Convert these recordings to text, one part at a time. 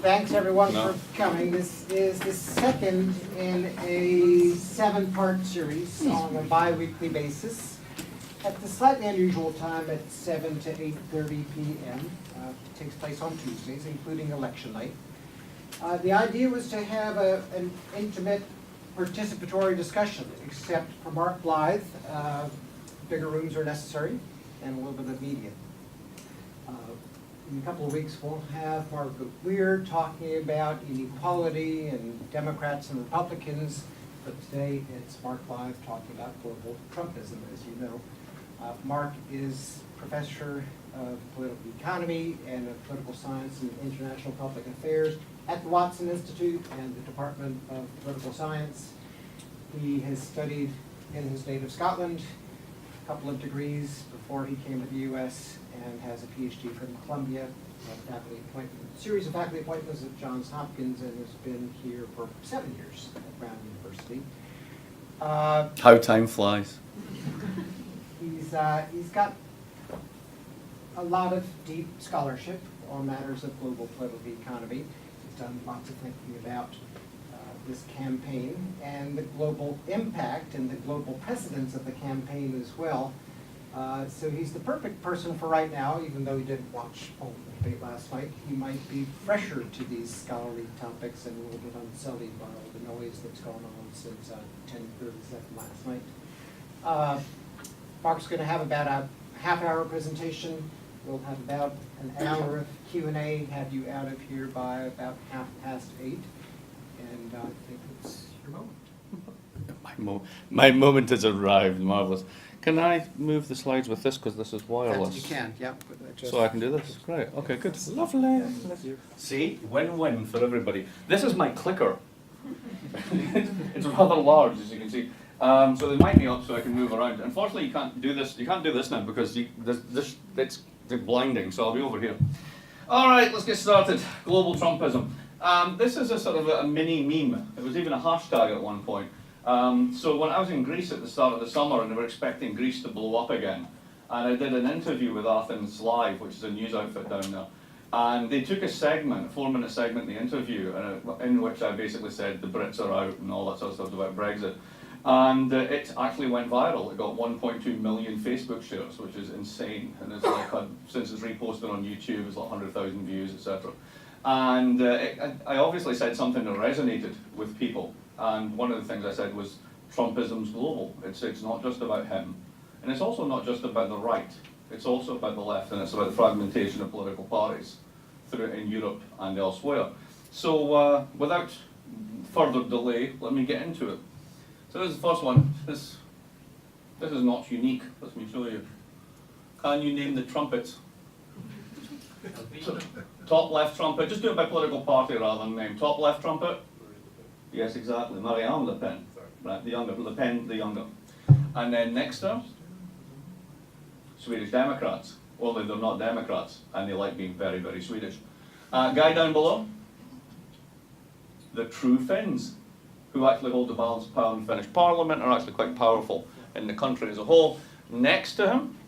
Thanks everyone for coming. This is the second in a 7-part series on a bi-weekly basis at the slightly unusual time at 7 to 8:30 p.m. It takes place on Tuesdays, including election night. The idea was to have an intimate participatory discussion, except for Mark Blythe, bigger rooms are necessary, and a little bit of media. In a couple of weeks, we'll have Margaret Weir talking about inequality and Democrats and Republicans, but today it's Mark Blythe talking about global Trumpism, as you know. Mark is professor of political economy and of political science and international public affairs at the Watson Institute and the Department of Political Science. He has studied in his native Scotland, a couple of degrees before he came to the U.S., and has a PhD from Columbia, series of faculty appointments at Johns Hopkins, and has been here for 7 years at Brown University. How time flies. He's got a lot of deep scholarship on matters of global political economy. He's done lots of thinking about this campaign and the global impact and the global precedence of the campaign as well. So he's the perfect person for right now, even though he didn't watch the debate last night. He might be fresher to these scholarly topics and a little bit unsullied by all the noise that's gone on since 10:37 last night. Mark's going to have about a half-hour presentation. We'll have about an hour of Q&A, have you out of here by about 8:30. And I think it's your moment. My moment has arrived, marvelous. Can I move the slides with this because this is wireless? You can, yep. So I can do this? Great. Okay, good. Lovely. See, win-win for everybody. This is my clicker. It's rather large, as you can see. So the mic me up so I can move around. Unfortunately, you can't do this. You can't do this now because it's blinding. So I'll be over here. All right, let's get started. Global Trumpism. This is a sort of a mini meme. It was even a hashtag at one point. So when I was in Greece at the start of the summer, and they were expecting Greece to blow up again, and I did an interview with Athens Live, which is a news outfit down there, and they took a 4-minute segment in the interview, in which I basically said the Brits are out and all that sort of stuff about Brexit, and it actually went viral. It got 1.2 million Facebook shares, which is insane, and it's like since it's reposted on YouTube, it's like 100,000 views, etc. And I obviously said something that resonated with people. And one of the things I said was Trumpism's global. It's not just about him. And it's also not just about the right. It's also about the left, and it's about the fragmentation of political parties in Europe and elsewhere. So without further delay, let me get into it. So this is the first one. This is not unique. Let me show you. Can you name the trumpets? Top left trumpet. Just do it by political party rather than name. Top left trumpet. Yes, exactly. Marianne Le Pen, right? The younger, Le Pen, the younger. And then next to her, Swedish Democrats. Only they're not Democrats, and they like being very, very Swedish. Guy down below, the true Finns, who actually hold the balance of power in Finnish Parliament, are actually quite powerful in the country as a whole. Next to him,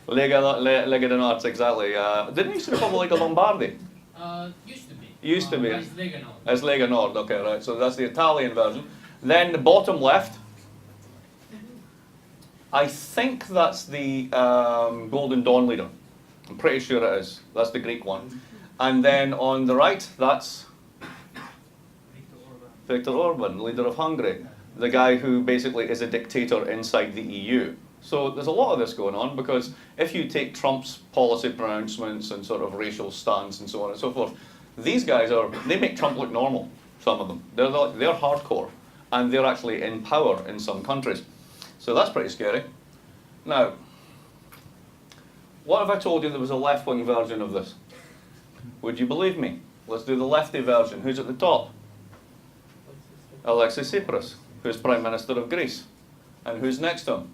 Lega del Nord, exactly. Didn't he used to be called the Lega Lombardi? Used to be. Used to be. As Lega Nord. As Lega Nord, okay, right. So that's the Italian version. Then the bottom left, I think that's the Golden Dawn leader. I'm pretty sure it is. That's the Greek one. And then on the right, that's Viktor Orban, leader of Hungary. The guy who basically is a dictator inside the EU. So there's a lot of this going on because if you take Trump's policy pronouncements and sort of racial stance and so on and so forth, these guys they make Trump look normal, some of them. They're hardcore, and they're actually in power in some countries. So that's pretty scary. Now, what if I told you there was a left-wing version of this? Would you believe me? Let's do the lefty version. Who's at the top? Alexis Tsipras, who's Prime Minister of Greece. And who's next to him?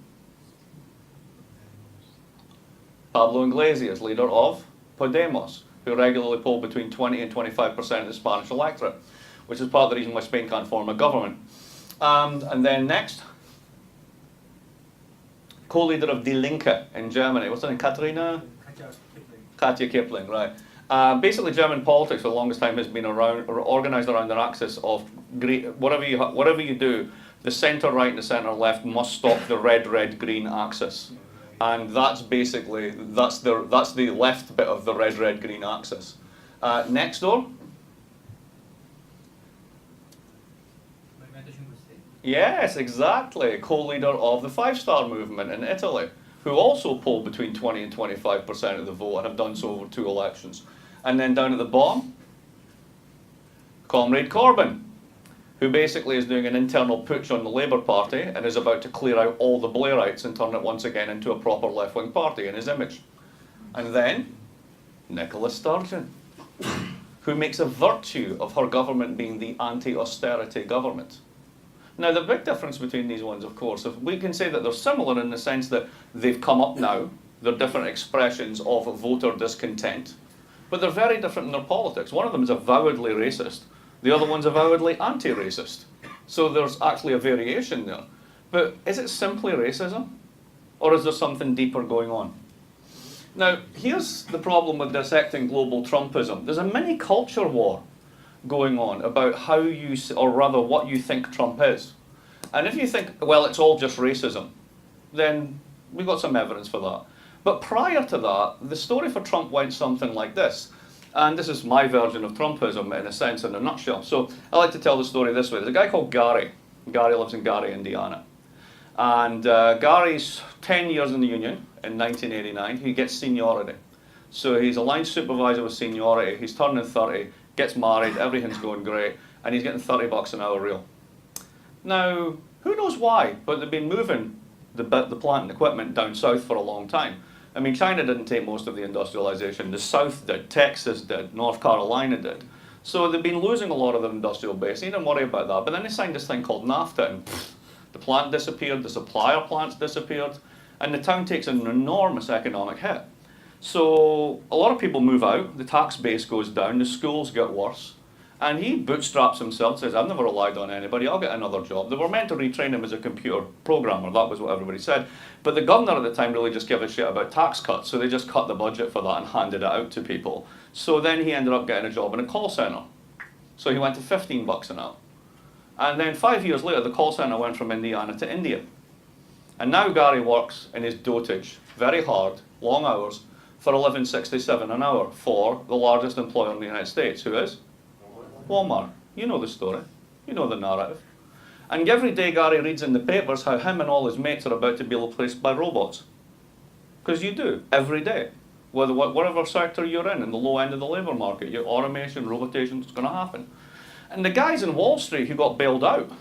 Pablo Iglesias, leader of Podemos, who regularly poll between 20 and 25% of the Spanish electorate, which is part of the reason why Spain can't form a government. And then next, co-leader of Die Linke in Germany. What's her name? Katja Kipling, right. Basically, German politics for the longest time has been around, or organised around an axis of whatever you do, the centre right and the centre left must stop the red-red-green axis. And that's basically, that's the left bit of the red-red-green axis. Next door. Yes, exactly. Co-leader of the Five Star Movement in Italy, who also polled between 20 and 25% of the vote and have done so over 2 elections. And then down at the bottom, Comrade Corbyn, who basically is doing an internal putsch on the Labour Party and is about to clear out all the Blairites and turn it once again into a proper left-wing party in his image. And then, Nicola Sturgeon, who makes a virtue of her government being the anti-austerity government. Now, the big difference between these ones, of course, if we can say that they're similar in the sense that they've come up now, they're different expressions of voter discontent, but they're very different in their politics. One of them is avowedly racist, the other one's avowedly anti-racist. So there's actually a variation there. But is it simply racism? Or is there something deeper going on? Now, here's the problem with dissecting global Trumpism. There's a mini culture war going on about how you, or rather what you think Trump is. And if you think, well, it's all just racism, then we've got some evidence for that. But prior to that, the story for Trump went something like this. And this is my version of Trumpism, in a sense, in a nutshell. So I like to tell the story this way. There's a guy called Gary. Gary lives in Gary, Indiana. And Gary's 10 years in the union in 1989. He gets seniority. So he's a line supervisor with seniority. He's turning 30, gets married, everything's going great, and he's getting $30 an hour real. Now, who knows why, but they've been moving the plant and equipment down south for a long time. I mean, China didn't take most of the industrialization. The South did, Texas did, North Carolina did. So they've been losing a lot of their industrial base. They didn't worry about that. But then they signed this thing called NAFTA, and the plant disappeared, the supplier plants disappeared, and the town takes an enormous economic hit. So a lot of people move out, the tax base goes down, the schools get worse, and he bootstraps himself, says, I've never relied on anybody, I'll get another job. They were meant to retrain him as a computer programmer, that was what everybody said. But the governor at the time really just gave a shit about tax cuts, so they just cut the budget for that and handed it out to people. So then he ended up getting a job in a call centre. So he went to $15 an hour. And then 5 years later, the call centre went from Indiana to India. And now Gary works in his dotage, very hard, long hours, for $11.67 an hour for the largest employer in the United States, who is? Walmart. You know the story. You know the narrative. And every day Gary reads in the papers how him and all his mates are about to be replaced by robots. Because you do, every day. Whatever sector you're in the low end of the labour market, your automation, robotation, it's going to happen. And the guys in Wall Street who got bailed out,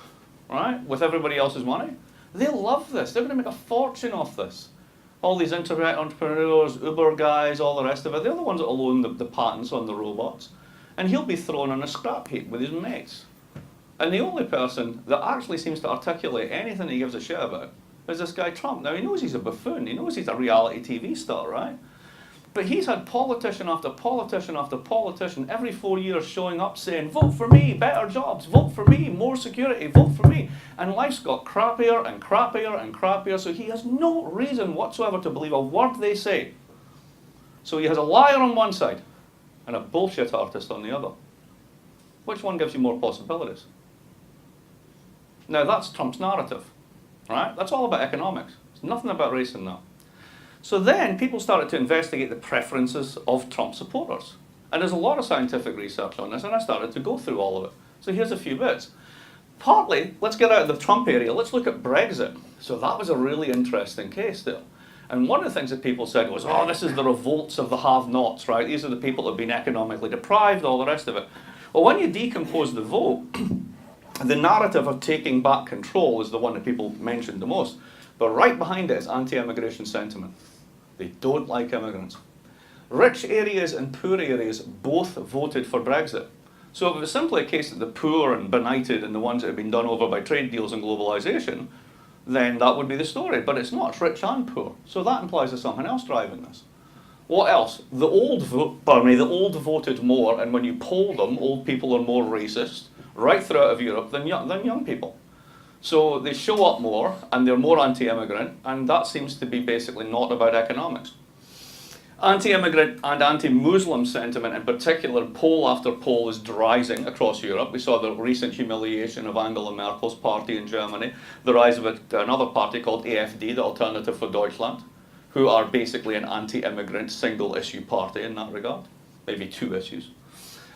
right, with everybody else's money, they love this. They're going to make a fortune off this. All these internet entrepreneurs, Uber guys, all the rest of it, they're the ones that will own the patents on the robots. And he'll be thrown on a scrap heap with his mates. And the only person that actually seems to articulate anything he gives a shit about is this guy Trump. Now, he knows he's a buffoon. He knows he's a reality TV star, right? But he's had politician after politician after politician every 4 years showing up saying, vote for me, better jobs, vote for me, more security, vote for me. And life's got crappier and crappier and crappier, so he has no reason whatsoever to believe a word they say. So he has a liar on one side and a bullshit artist on the other. Which one gives you more possibilities? Now that's Trump's narrative, right? That's all about economics. It's nothing about race in that. So then people started to investigate the preferences of Trump supporters. And there's a lot of scientific research on this, and I started to go through all of it. So here's a few bits. Partly, let's get out of the Trump area, let's look at Brexit. So that was a really interesting case there. And one of the things that people said was, oh, this is the revolts of the have-nots, right? These are the people that have been economically deprived, all the rest of it. Well, when you decompose the vote, the narrative of taking back control is the one that people mentioned the most. But right behind it is anti-immigration sentiment. They don't like immigrants. Rich areas and poor areas both voted for Brexit. So if it was simply a case that the poor and benighted and the ones that have been done over by trade deals and globalization, then that would be the story. But it's not, it's rich and poor. So that implies there's something else driving this. What else? The old voted more, and when you poll them, old people are more racist, right throughout Europe, than young people. So they show up more, and they're more anti-immigrant, and that seems to be basically not about economics. Anti-immigrant and anti-Muslim sentiment in particular, poll after poll is rising across Europe. We saw the recent humiliation of Angela Merkel's party in Germany, the rise of another party called AfD, the Alternative for Deutschland, who are basically an anti-immigrant single-issue party in that regard, maybe two issues.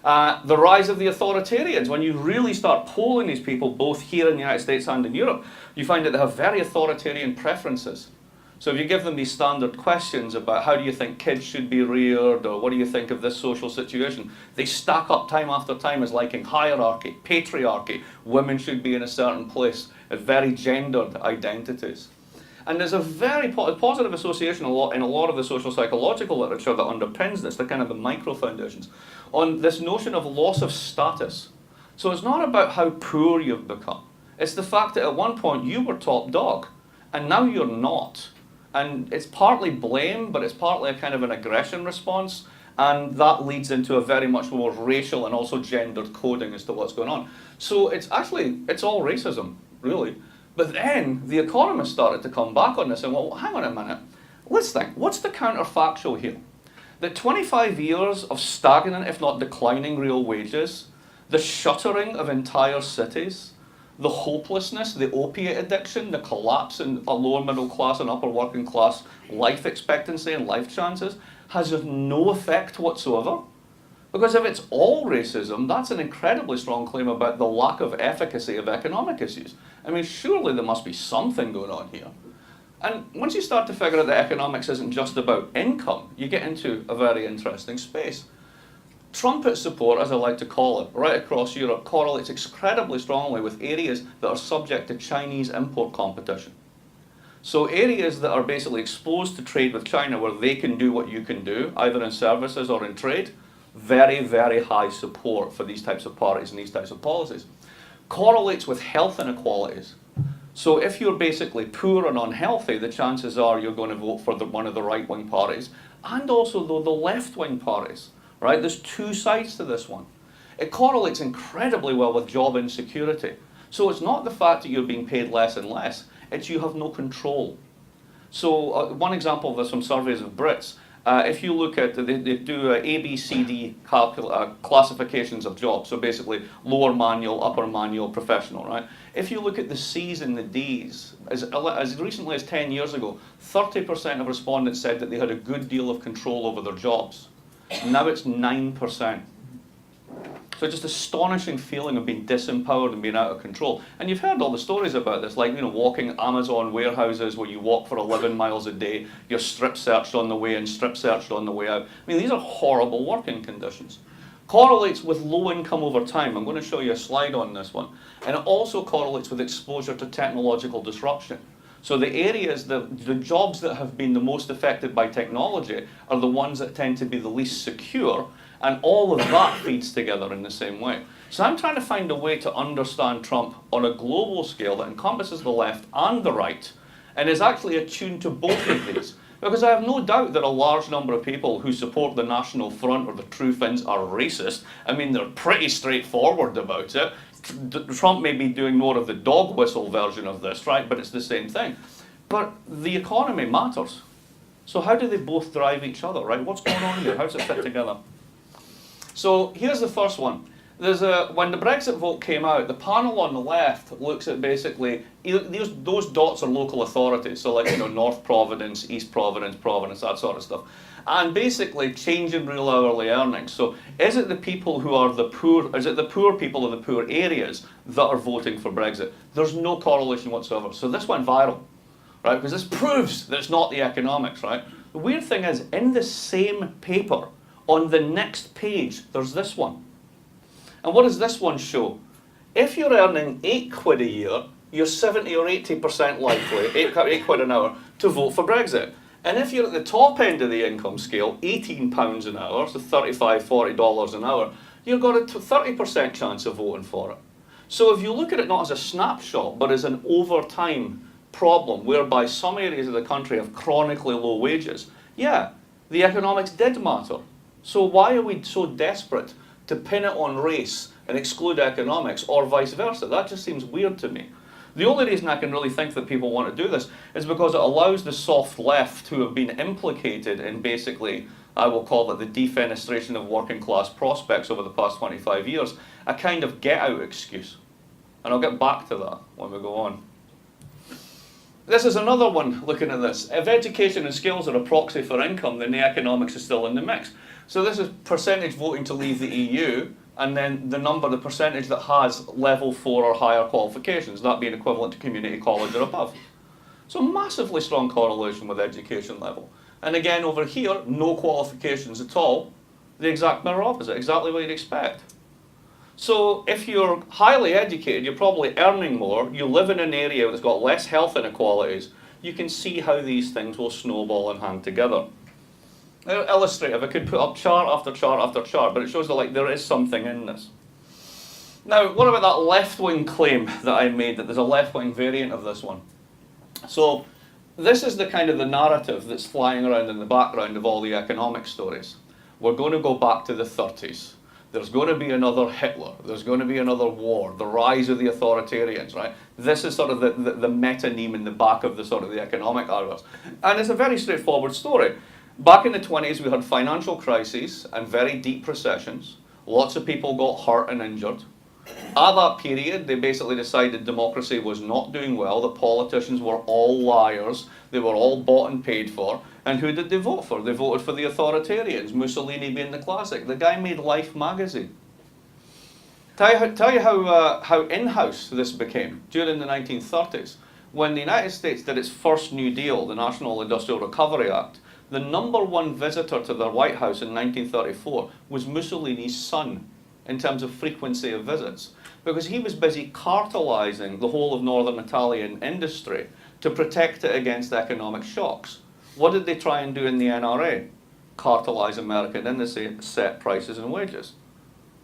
The rise of the authoritarians. When you really start polling these people, both here in the United States and in Europe, you find that they have very authoritarian preferences. So if you give them these standard questions about how do you think kids should be reared, or what do you think of this social situation, they stack up time after time as liking hierarchy, patriarchy, women should be in a certain place, as very gendered identities. And there's a very positive association in a lot of the social psychological literature that underpins this, the kind of the micro foundations, on this notion of loss of status. So it's not about how poor you've become. It's the fact that at one point you were top dog, and now you're not. And it's partly blame, but it's partly a kind of an aggression response, and that leads into a very much more racial and also gendered coding as to what's going on. So it's all racism, really. But then the economists started to come back on this and, well, hang on a minute. Let's think, what's the counterfactual here? That 25 years of stagnant, if not declining real wages, the shuttering of entire cities, the hopelessness, the opiate addiction, the collapse in a lower middle class and upper working class life expectancy and life chances has no effect whatsoever. Because if it's all racism, that's an incredibly strong claim about the lack of efficacy of economic issues. I mean, surely there must be something going on here. And once you start to figure out that economics isn't just about income, you get into a very interesting space. Trumpet support, as I like to call it, right across Europe correlates incredibly strongly with areas that are subject to Chinese import competition. So areas that are basically exposed to trade with China where they can do what you can do, either in services or in trade, very, very high support for these types of parties and these types of policies. Correlates with health inequalities. So if you're basically poor and unhealthy, the chances are you're going to vote for one of the right-wing parties, and also the left-wing parties. Right? There's two sides to this one. It correlates incredibly well with job insecurity. So it's not the fact that you're being paid less and less, it's you have no control. So one example of this from surveys of Brits, if you look at, they do A, B, C, D classifications of jobs, so basically lower manual, upper manual, professional, right? If you look at the C's and the D's, as recently as 10 years ago, 30% of respondents said that they had a good deal of control over their jobs. Now it's 9%. So just astonishing feeling of being disempowered and being out of control. And you've heard all the stories about this, like, walking Amazon warehouses where you walk for 11 miles a day, you're strip searched on the way in, strip searched on the way out. I mean, these are horrible working conditions. Correlates with low income over time. I'm going to show you a slide on this one. And it also correlates with exposure to technological disruption. So the areas, the jobs that have been the most affected by technology are the ones that tend to be the least secure, and all of that feeds together in the same way. So I'm trying to find a way to understand Trump on a global scale that encompasses the left and the right, and is actually attuned to both of these. Because I have no doubt that a large number of people who support the National Front or the True Finns are racist. I mean, they're pretty straightforward about it. Trump may be doing more of the dog whistle version of this, right? But it's the same thing. But the economy matters. So how do they both drive each other, right? What's going on here? How does it fit together? So here's the first one. When the Brexit vote came out, the panel on the left looks at basically, those dots are local authorities. So like, North Providence, East Providence, Providence, that sort of stuff. And basically change in real hourly earnings. So is it the people who are the poor, is it the poor people in the poor areas that are voting for Brexit? There's no correlation whatsoever. So this went viral, right? Because this proves that it's not the economics, right? The weird thing is, in the same paper, on the next page, there's this one. And what does this one show? If you're earning £8 a year, you're 70 or 80% likely, 8 quid an hour, to vote for Brexit. And if you're at the top end of the income scale, £18 an hour, so $35, $40 an hour, you've got a 30% chance of voting for it. So if you look at it not as a snapshot, but as an over-time problem, whereby some areas of the country have chronically low wages, yeah, the economics did matter. So why are we so desperate to pin it on race and exclude economics, or vice versa? That just seems weird to me. The only reason I can really think that people want to do this is because it allows the soft left who have been implicated in basically, I will call it the defenestration of working class prospects over the past 25 years, a kind of get-out excuse. And I'll get back to that when we go on. This is another one looking at this. If education and skills are a proxy for income, then the economics is still in the mix. So this is percentage voting to leave the EU, and then the percentage that has level 4 or higher qualifications, that being equivalent to community college or above. So massively strong correlation with education level. And again over here, no qualifications at all, the exact mirror opposite, exactly what you'd expect. So if you're highly educated, you're probably earning more, you live in an area that's got less health inequalities, you can see how these things will snowball and hang together. Illustrative, I could put up chart after chart after chart, but it shows that like there is something in this. Now, what about that left-wing claim that I made, that there's a left-wing variant of this one? So this is the kind of the narrative that's flying around in the background of all the economic stories. We're going to go back to the 30s. There's going to be another Hitler. There's going to be another war. The rise of the authoritarians, right? This is sort of the metonym in the back of the sort of the economic argos. And it's a very straightforward story. Back in the 20s, we had financial crises and very deep recessions. Lots of people got hurt and injured. At that period, they basically decided democracy was not doing well, that politicians were all liars, they were all bought and paid for. And who did they vote for? They voted for the authoritarians, Mussolini being the classic. The guy made Life magazine. Tell you how in-house this became during the 1930s. When the United States did its first New Deal, the National Industrial Recovery Act, the #1 visitor to the White House in 1934 was Mussolini's son in terms of frequency of visits, because he was busy cartelizing the whole of northern Italian industry to protect it against economic shocks. What did they try and do in the NRA? Cartelize American industry, set prices and wages.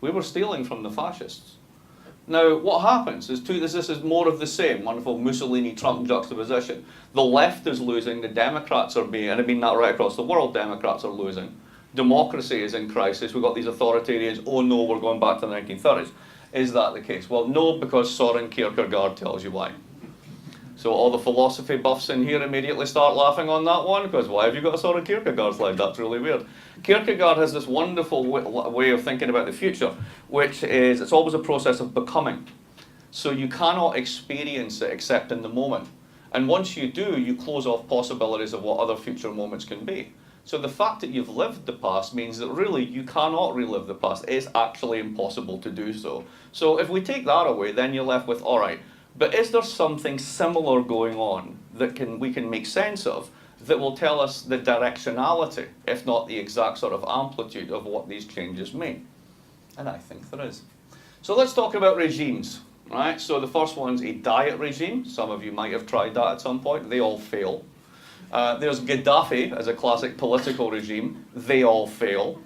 We were stealing from the fascists. Now, what happens is this is more of the same, wonderful Mussolini-Trump juxtaposition. The left is losing, the Democrats are being, and I mean that right across the world, Democrats are losing. Democracy is in crisis. We've got these authoritarians, oh no, we're going back to the 1930s. Is that the case? Well, no, because Soren Kierkegaard tells you why. So all the philosophy buffs in here immediately start laughing on that one, because why have you got a Soren Kierkegaard slide? That's really weird. Kierkegaard has this wonderful way of thinking about the future, which is it's always a process of becoming. So you cannot experience it except in the moment. And once you do, you close off possibilities of what other future moments can be. So the fact that you've lived the past means that really you cannot relive the past. It's actually impossible to do so. So if we take that away, then you're left with, all right, but is there something similar going on that we can make sense of that will tell us the directionality, if not the exact sort of amplitude of what these changes mean? And I think there is. So let's talk about regimes, right? So the first one's a diet regime. Some of you might have tried that at some point. They all fail. There's Gaddafi as a classic political regime. They all fail.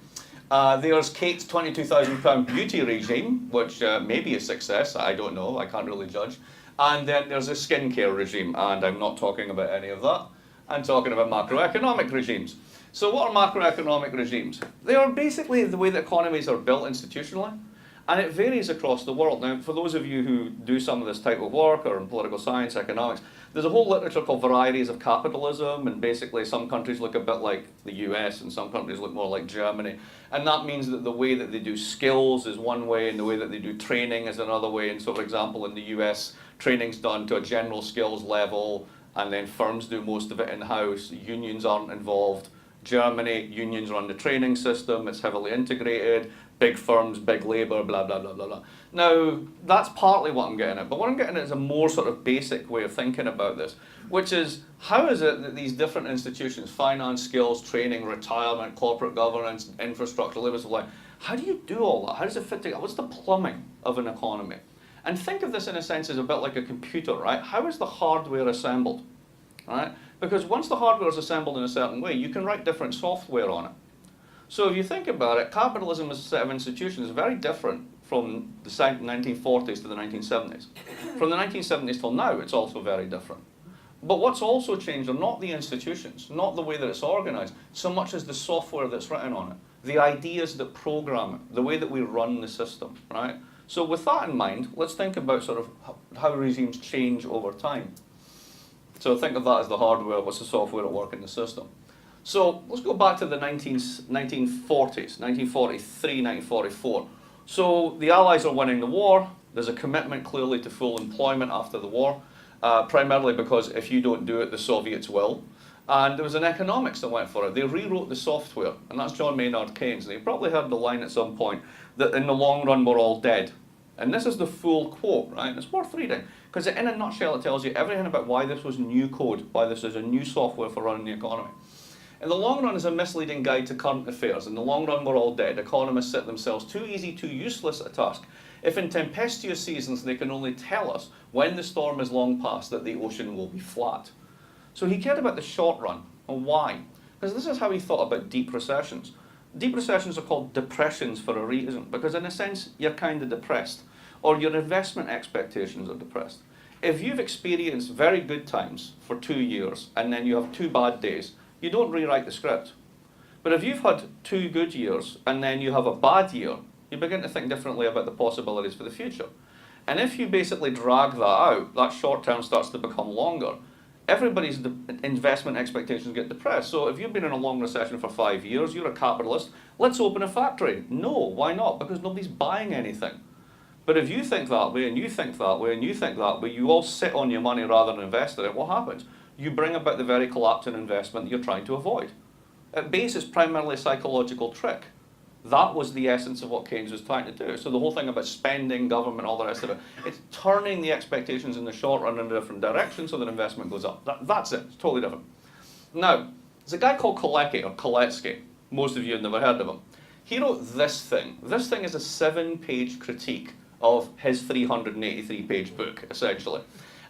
There's Kate's £22,000 beauty regime, which may be a success. I don't know. I can't really judge. And then there's a skincare regime, and I'm not talking about any of that. I'm talking about macroeconomic regimes. So what are macroeconomic regimes? They are basically the way that economies are built institutionally, and it varies across the world. Now, for those of you who do some of this type of work, or in political science, economics, there's a whole literature called Varieties of Capitalism, and basically some countries look a bit like the US, and some countries look more like Germany. And that means that the way that they do skills is one way, and the way that they do training is another way. And so, for example, in the US, training's done to a general skills level, and then firms do most of it in-house. Unions aren't involved. Germany, unions run the training system. It's heavily integrated. Big firms, big labour, blah, blah, blah, blah, blah. Now, that's partly what I'm getting at. But what I'm getting at is a more sort of basic way of thinking about this, which is, how is it that these different institutions, finance, skills, training, retirement, corporate governance, infrastructure, labour supply, how do you do all that? How does it fit together? What's the plumbing of an economy? And think of this in a sense as a bit like a computer, right? How is the hardware assembled, right? Because once the hardware is assembled in a certain way, you can write different software on it. So if you think about it, capitalism as a set of institutions is very different from the 1940s to the 1970s. From the 1970s till now, it's also very different. But what's also changed are not the institutions, not the way that it's organized, so much as the software that's written on it, the ideas that program it, the way that we run the system, right? So with that in mind, let's think about sort of how regimes change over time. So think of that as the hardware, what's the software at work in the system. So let's go back to the 1940s, 1943, 1944. So the Allies are winning the war. There's a commitment clearly to full employment after the war, primarily because if you don't do it, the Soviets will. And there was an economics that went for it. They rewrote the software, and that's John Maynard Keynes. And you probably heard the line at some point that in the long run we're all dead. And this is the full quote, right? It's worth reading, because in a nutshell it tells you everything about why this was new code, why this is a new software for running the economy. In the long run is a misleading guide to current affairs. In the long run we're all dead. Economists set themselves too easy, too useless a task. If in tempestuous seasons they can only tell us when the storm is long past that the ocean will be flat. So he cared about the short run. And why? Because this is how he thought about deep recessions. Deep recessions are called depressions for a reason, because in a sense you're kind of depressed, or your investment expectations are depressed. If you've experienced very good times for 2 years and then you have 2 bad days, you don't rewrite the script. But if you've had 2 good years and then you have a bad year, you begin to think differently about the possibilities for the future. And if you basically drag that out, that short term starts to become longer. Everybody's investment expectations get depressed. So if you've been in a long recession for 5 years, you're a capitalist, let's open a factory. No, why not? Because nobody's buying anything. But if you think that way, and you think that way, and you think that way, you all sit on your money rather than invest in it, what happens? You bring about the very collapse in investment that you're trying to avoid. At base, it's primarily a psychological trick. That was the essence of what Keynes was trying to do. So the whole thing about spending, government, all the rest of it, it's turning the expectations in the short run in a different direction so that investment goes up. That's it. It's totally different. Now, there's a guy called Koletsky. Most of you have never heard of him. He wrote this thing. This thing is a 7-page critique of his 383-page book, essentially.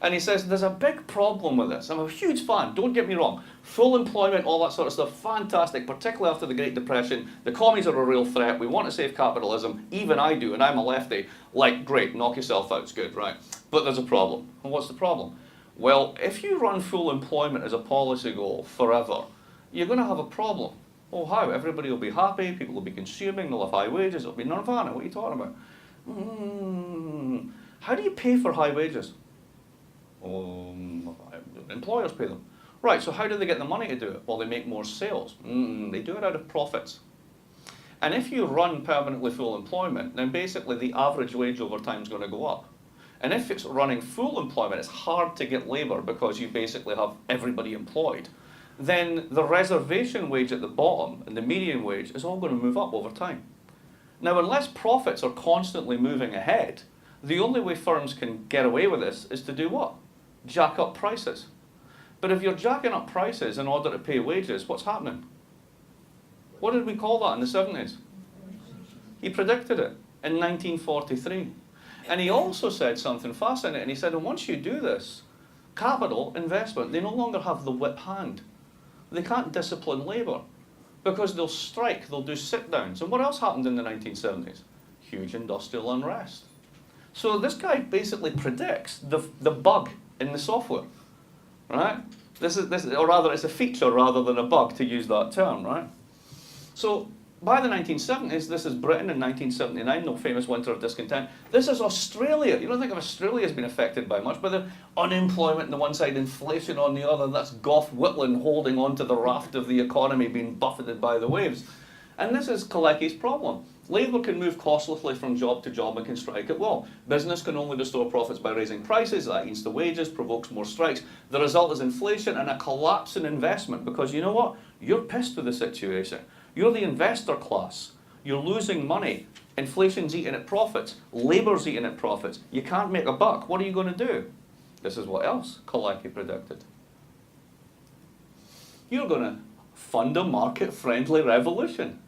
And he says, there's a big problem with this. I'm a huge fan, don't get me wrong. Full employment, all that sort of stuff, fantastic, particularly after the Great Depression. The commies are a real threat. We want to save capitalism. Even I do, and I'm a lefty. Like, great, knock yourself out, it's good, right? But there's a problem. And what's the problem? Well, if you run full employment as a policy goal forever, you're going to have a problem. Oh, how? Everybody will be happy, people will be consuming, they'll have high wages, it'll be nirvana. What are you talking about? How do you pay for high wages? Employers pay them. Right, so how do they get the money to do it? Well, they make more sales. They do it out of profits. And if you run permanently full employment, then basically the average wage over time is going to go up. And if it's running full employment, it's hard to get labour because you basically have everybody employed. Then the reservation wage at the bottom and the median wage is all going to move up over time. Now, unless profits are constantly moving ahead, the only way firms can get away with this is to do what? Jack up prices. But if you're jacking up prices in order to pay wages, what's happening? What did we call that in the 70s? He predicted it in 1943. And he also said something fascinating. He said, and once you do this, capital, investment, they no longer have the whip hand. They can't discipline labour because they'll strike, they'll do sit-downs. And what else happened in the 1970s? Huge industrial unrest. So this guy basically predicts the bug in the software, right? Or rather, it's a feature rather than a bug, to use that term, right? So by the 1970s, this is Britain in 1979, no famous winter of discontent. This is Australia. You don't think of Australia as being affected by much, but the unemployment on the one side, inflation on the other. That's Gough Whitlam holding onto the raft of the economy being buffeted by the waves. And this is Kalecki's problem. Labour can move costlessly from job to job and can strike at will. Business can only restore profits by raising prices. That eats the wages, provokes more strikes. The result is inflation and a collapse in investment because you know what? You're pissed with the situation. You're the investor class. You're losing money. Inflation's eating at profits. Labour's eating at profits. You can't make a buck. What are you going to do? This is what else Kalecki predicted. You're going to fund a market-friendly revolution.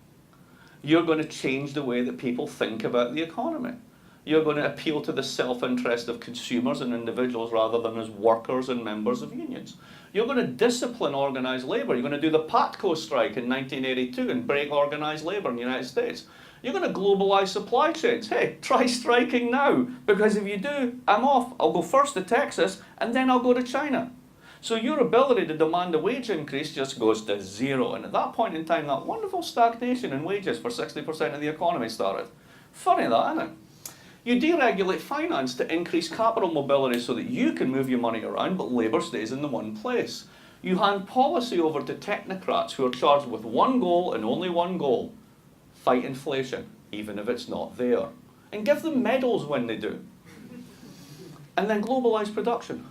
You're going to change the way that people think about the economy. You're going to appeal to the self-interest of consumers and individuals rather than as workers and members of unions. You're going to discipline organised labour. You're going to do the PATCO strike in 1982 and break organised labour in the United States. You're going to globalise supply chains. Hey, try striking now, because if you do, I'm off. I'll go first to Texas and then I'll go to China. So your ability to demand a wage increase just goes to zero. And at that point in time, that wonderful stagnation in wages for 60% of the economy started. Funny that, isn't it? You deregulate finance to increase capital mobility so that you can move your money around, but labour stays in the one place. You hand policy over to technocrats who are charged with one goal and only one goal: fight inflation, even if it's not there. And give them medals when they do. And then globalise production.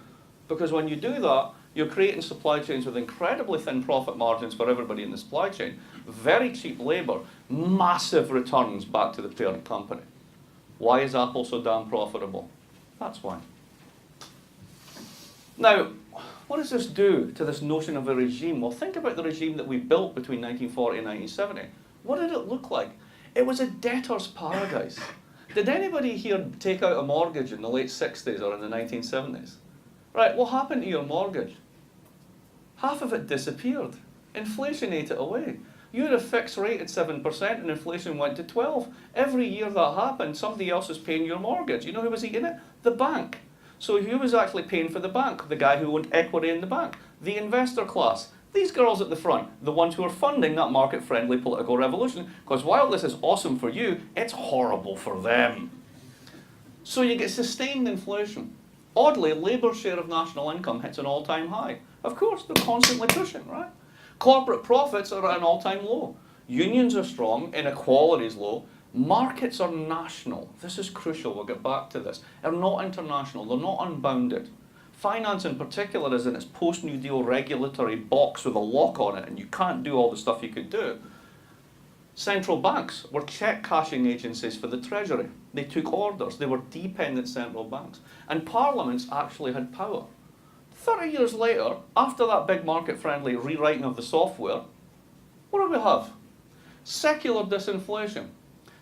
Because when you do that, you're creating supply chains with incredibly thin profit margins for everybody in the supply chain, very cheap labour, massive returns back to the parent company. Why is Apple so damn profitable? That's why. Now, what does this do to this notion of a regime? Well, think about the regime that we built between 1940 and 1970. What did it look like? It was a debtor's paradise. Did anybody here take out a mortgage in the late 60s or in the 1970s? Right, what happened to your mortgage? Half of it disappeared. Inflation ate it away. You had a fixed rate at 7% and inflation went to 12. Every year that happened, somebody else was paying your mortgage. You know who was eating it? The bank. So who was actually paying for the bank? The guy who owned equity in the bank. The investor class. These girls at the front, the ones who are funding that market-friendly political revolution, because while this is awesome for you, it's horrible for them. So you get sustained inflation. Oddly, Labour's share of national income hits an all-time high. Of course, they're constantly pushing, right? Corporate profits are at an all-time low. Unions are strong, inequality is low. Markets are national. This is crucial, we'll get back to this. They're not international, they're not unbounded. Finance in particular is in its post-New Deal regulatory box with a lock on it, and you can't do all the stuff you could do. Central banks were check cashing agencies for the Treasury. They took orders. They were dependent central banks. And parliaments actually had power. 30 years later, after that big market-friendly rewriting of the software, what do we have? Secular disinflation.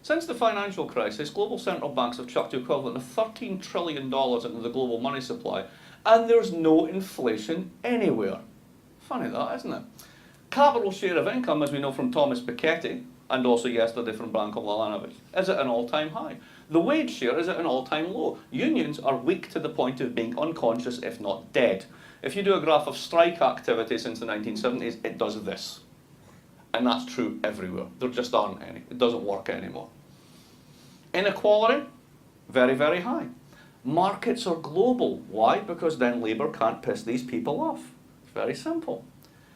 Since the financial crisis, global central banks have chucked the equivalent of $13 trillion into the global money supply, and there's no inflation anywhere. Funny that, isn't it? Capital share of income, as we know from Thomas Piketty, and also yesterday from Branko Milanovic, is at an all-time high. The wage share is at an all-time low. Unions are weak to the point of being unconscious, if not dead. If you do a graph of strike activity since the 1970s, it does this. And that's true everywhere. There just aren't any. It doesn't work anymore. Inequality, very, very high. Markets are global. Why? Because then Labour can't piss these people off. It's very simple.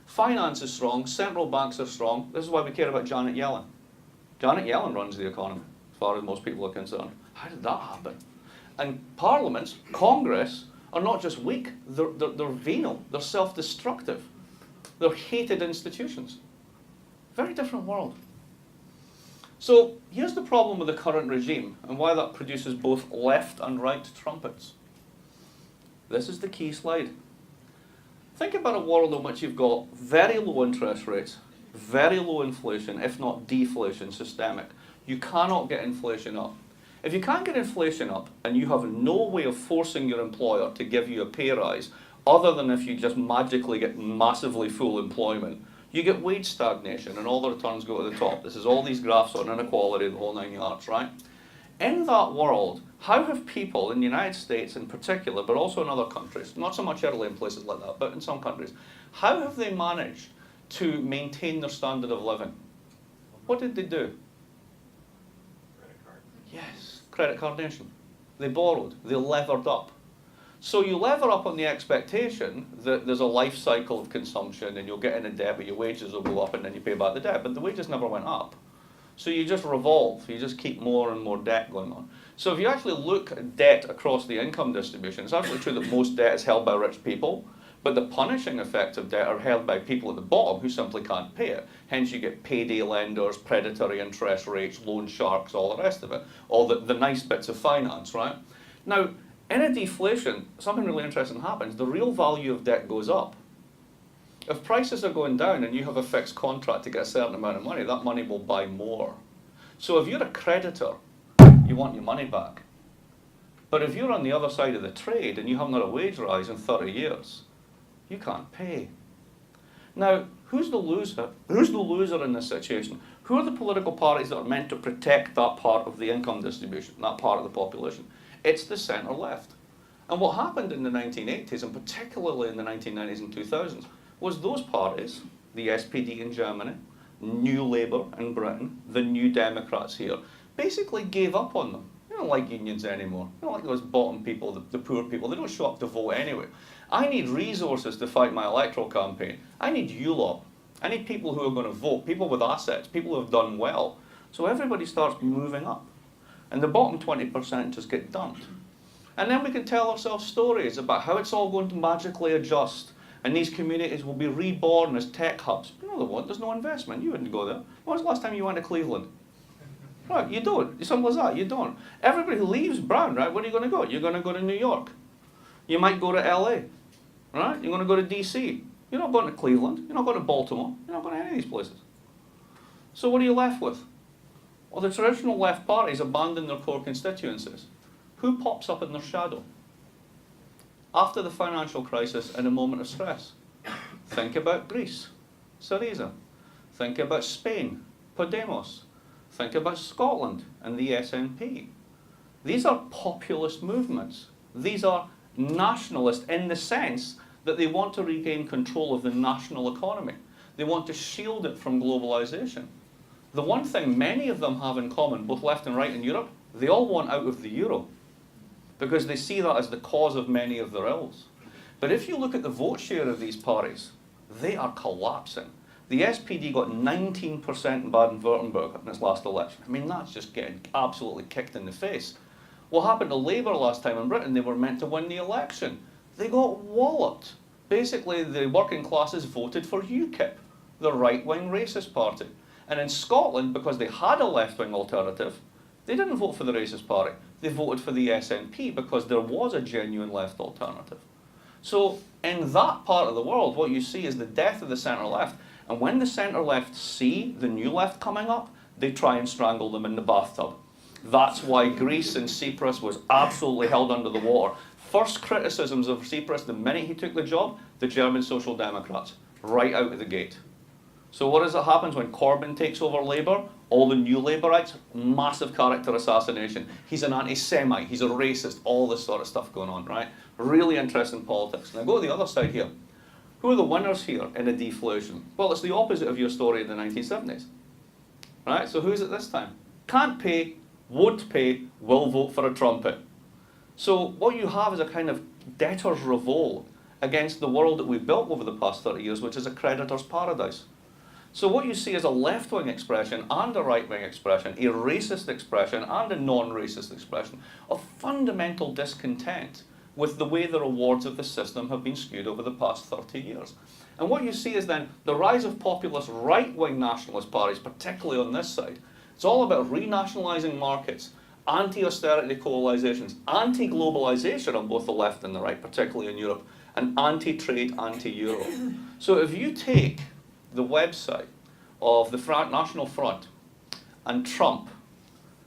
Finance is strong, central banks are strong. This is why we care about Janet Yellen. Janet Yellen runs the economy, as far as most people are concerned. How did that happen? And parliaments, Congress, are not just weak, they're venal, they're self-destructive. They're hated institutions. Very different world. So here's the problem with the current regime and why that produces both left and right trumpets. This is the key slide. Think about a world in which you've got very low interest rates, very low inflation, if not deflation, systemic. You cannot get inflation up. If you can't get inflation up and you have no way of forcing your employer to give you a pay rise, other than if you just magically get massively full employment, you get wage stagnation and all the returns go to the top. This is all these graphs on inequality, the whole 9 yards, right? In that world, how have people in the United States in particular, but also in other countries, not so much Italy and places like that, but in some countries, how have they managed to maintain their standard of living? What did they do? Credit card. Yes, credit card nation. They borrowed, they levered up. So you lever up on the expectation that there's a life cycle of consumption and you'll get in a debt, but your wages will go up and then you pay back the debt, but the wages never went up. So you just revolve, you just keep more and more debt going on. So if you actually look at debt across the income distribution, it's actually true that most debt is held by rich people, but the punishing effects of debt are held by people at the bottom who simply can't pay it. Hence you get payday lenders, predatory interest rates, loan sharks, all the rest of it. All the nice bits of finance, right? Now, in a deflation, something really interesting happens. The real value of debt goes up. If prices are going down and you have a fixed contract to get a certain amount of money, that money will buy more. So if you're a creditor, you want your money back. But if you're on the other side of the trade and you haven't had a wage rise in 30 years, you can't pay. Now, who's the loser? Who's the loser in this situation? Who are the political parties that are meant to protect that part of the income distribution, that part of the population? It's the centre left. And what happened in the 1980s, and particularly in the 1990s and 2000s, was those parties, the SPD in Germany, New Labour in Britain, the New Democrats here, basically gave up on them. I don't like unions anymore. I don't like those bottom people, the poor people. They don't show up to vote anyway. I need resources to fight my electoral campaign. I need you lot. I need people who are going to vote, people with assets, people who have done well. So everybody starts moving up. And the bottom 20% just get dumped. And then we can tell ourselves stories about how it's all going to magically adjust. And these communities will be reborn as tech hubs. You know they won't. There's no investment. You wouldn't go there. When was the last time you went to Cleveland? Right, you don't. It's simple as that. You don't. Everybody who leaves Brown, right, where are you going to go? You're going to go to New York. You might go to LA. Right? You're going to go to DC. You're not going to Cleveland. You're not going to Baltimore. You're not going to any of these places. So what are you left with? Well, the traditional left parties abandon their core constituencies. Who pops up in their shadow? After the financial crisis in a moment of stress. Think about Greece, Syriza. Think about Spain, Podemos. Think about Scotland and the SNP. These are populist movements. These are nationalist in the sense that they want to regain control of the national economy. They want to shield it from globalization. The one thing many of them have in common, both left and right in Europe, they all want out of the euro because they see that as the cause of many of their ills. But if you look at the vote share of these parties, they are collapsing. The SPD got 19% in Baden-Württemberg in its last election. I mean, that's just getting absolutely kicked in the face. What happened to Labour last time in Britain? They were meant to win the election. They got walloped. Basically, the working classes voted for UKIP, the right-wing racist party. And in Scotland, because they had a left-wing alternative, they didn't vote for the racist party. They voted for the SNP because there was a genuine left alternative. So in that part of the world, what you see is the death of the centre-left. And when the centre-left see the new left coming up, they try and strangle them in the bathtub. That's why Greece and Tsipras was absolutely held under the water. First criticisms of Tsipras the minute he took the job, the German Social Democrats, right out of the gate. So what is it happens when Corbyn takes over Labour? All the new Labourites, massive character assassination. He's an anti-Semite, he's a racist, all this sort of stuff going on, right? Really interesting politics. Now go to the other side here. Who are the winners here in a deflation? Well, it's the opposite of your story in the 1970s. Right, so who's it this time? Can't pay, won't pay, will vote for a trumpet. So what you have is a kind of debtor's revolt against the world that we've built over the past 30 years, which is a creditor's paradise. So what you see is a left-wing expression and a right-wing expression, a racist expression and a non-racist expression of fundamental discontent with the way the rewards of the system have been skewed over the past 30 years. And what you see is then the rise of populist right-wing nationalist parties, particularly on this side. It's all about renationalising markets, anti-austerity coalitions, anti-globalisation on both the left and the right, particularly in Europe, and anti-trade, anti-euro. So if you take the website of the National Front and Trump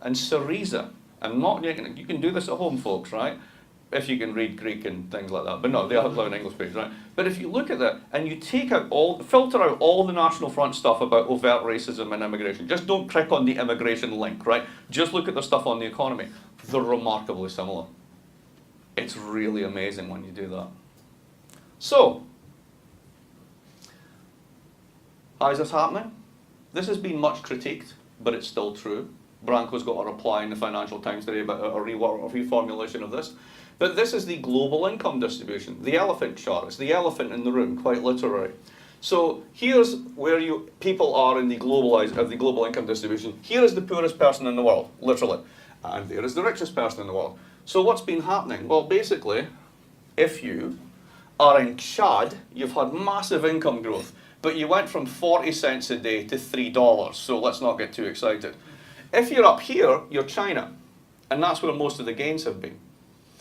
and Syriza, and not, you can do this at home, folks, right? If you can read Greek and things like that, but no, they have an English page, right? But if you look at that and you take out filter out all the National Front stuff about overt racism and immigration, just don't click on the immigration link, right? Just look at the stuff on the economy. They're remarkably similar. It's really amazing when you do that. So, how is this happening? This has been much critiqued, but it's still true. Branko's got a reply in the Financial Times today about a reformulation of this. But this is the global income distribution, the elephant chart. It's the elephant in the room, quite literary. So here's where people are in the global income distribution. Here is the poorest person in the world, literally. And there is the richest person in the world. So what's been happening? Well, basically, if you are in Chad, you've had massive income growth. But you went from 40 cents a day to $3, so let's not get too excited. If you're up here, you're China, and that's where most of the gains have been.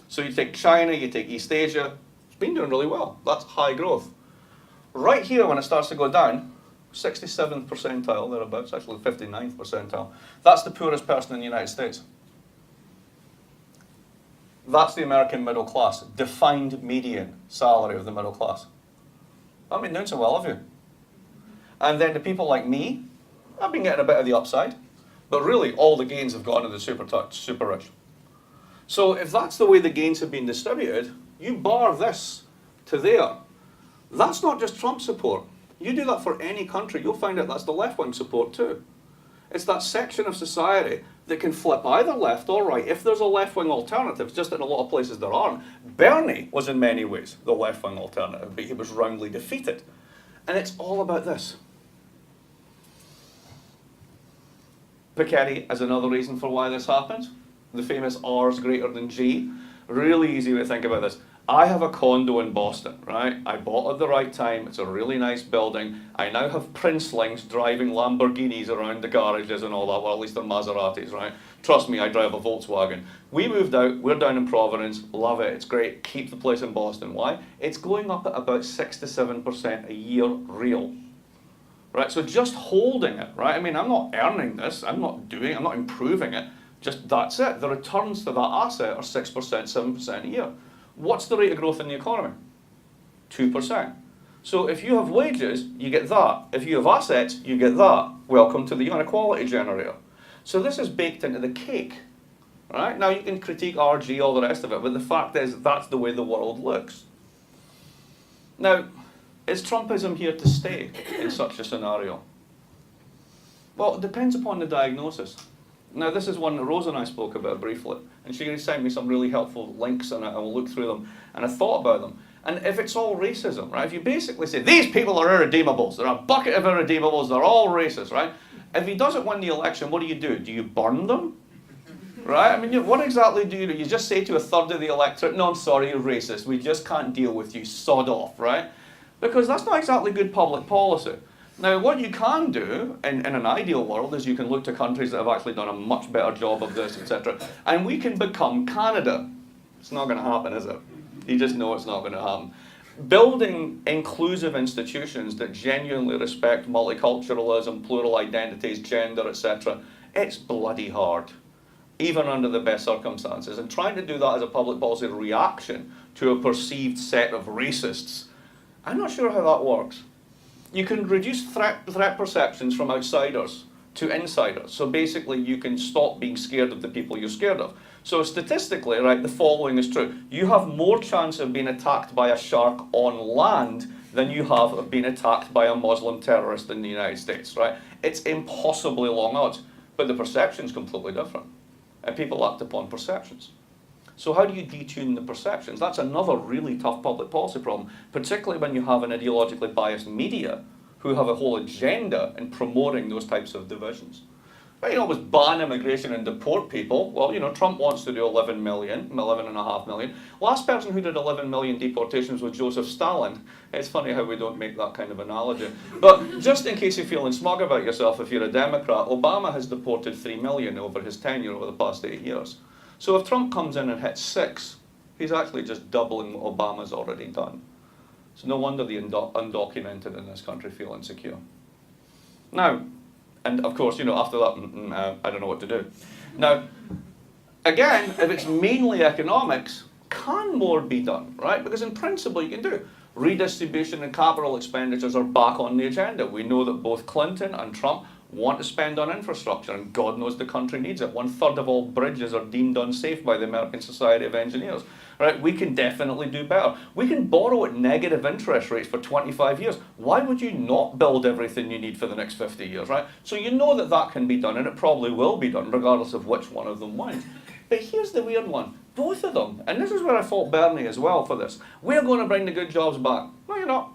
So you take China, you take East Asia, it's been doing really well. That's high growth. Right here, when it starts to go down, 67th percentile, thereabouts, actually 59th percentile, that's the poorest person in the United States. That's the American middle class, defined median salary of the middle class. I've been doing so well, have you? And then the people like me, I've been getting a bit of the upside. But really, all the gains have gone to the super rich. So if that's the way the gains have been distributed, you bar this to there. That's not just Trump support. You do that for any country, you'll find out that's the left-wing support too. It's that section of society that can flip either left or right if there's a left-wing alternative, just in a lot of places there aren't. Bernie was in many ways the left-wing alternative, but he was roundly defeated. And it's all about this. Piketty is another reason for why this happens. The famous R's greater than G. Really easy way to think about this. I have a condo in Boston, right? I bought at the right time. It's a really nice building. I now have princelings driving Lamborghinis around the garages and all that. Well, at least they're Maseratis, right? Trust me, I drive a Volkswagen. We moved out. We're down in Providence. Love it. It's great. Keep the place in Boston. Why? It's going up at about 6 to 7% a year real. Right? So just holding it, right? I mean, I'm not earning this. I'm not improving it. Just that's it. The returns to that asset are 6%, 7% a year. What's the rate of growth in the economy? 2%. So if you have wages, you get that. If you have assets, you get that. Welcome to the inequality generator. So this is baked into the cake. Right? Now you can critique RG, all the rest of it, but the fact is that's the way the world looks. Now, is Trumpism here to stay in such a scenario? Well, it depends upon the diagnosis. Now, this is one that Rose and I spoke about briefly, and she sent me some really helpful links, and I will look through them, and I thought about them. And if it's all racism, right, if you basically say, these people are irredeemables, they're a bucket of irredeemables, they're all racist, right? If he doesn't win the election, what do? Do you burn them? Right? I mean, what exactly do? You just say to a third of the electorate, no, I'm sorry, you're racist, we just can't deal with you, sod off, right? Because that's not exactly good public policy. Now, what you can do in an ideal world is you can look to countries that have actually done a much better job of this, etc. And we can become Canada. It's not going to happen, is it? You just know it's not going to happen. Building inclusive institutions that genuinely respect multiculturalism, plural identities, gender, etc., it's bloody hard, even under the best circumstances. And trying to do that as a public policy reaction to a perceived set of racists, I'm not sure how that works. You can reduce threat perceptions from outsiders to insiders. So basically you can stop being scared of the people you're scared of. So statistically, right, the following is true. You have more chance of being attacked by a shark on land than you have of being attacked by a Muslim terrorist in the United States, right? It's impossibly long odds, but the perception's completely different. And people act upon perceptions. So how do you detune the perceptions? That's another really tough public policy problem, particularly when you have an ideologically biased media who have a whole agenda in promoting those types of divisions. But, always ban immigration and deport people. Well, Trump wants to do 11.5 million. Last person who did 11 million deportations was Joseph Stalin. It's funny how we don't make that kind of analogy. But just in case you're feeling smug about yourself, if you're a Democrat, Obama has deported 3 million over his tenure over the past 8 years. So if Trump comes in and hits 6, he's actually just doubling what Obama's already done. So no wonder the undocumented in this country feel insecure. Now, and of course, after that, I don't know what to do. Now, again, if it's mainly economics, can more be done, right? Because in principle, you can do. Redistribution and capital expenditures are back on the agenda. We know that both Clinton and Trump want to spend on infrastructure, and God knows the country needs it. 1/3 of all bridges are deemed unsafe by the American Society of Engineers. Right? We can definitely do better. We can borrow at negative interest rates for 25 years. Why would you not build everything you need for the next 50 years, right? So you know that that can be done, and it probably will be done, regardless of which one of them wins. But here's the weird one. Both of them, and this is where I fault Bernie as well for this, we're going to bring the good jobs back. No, you're not.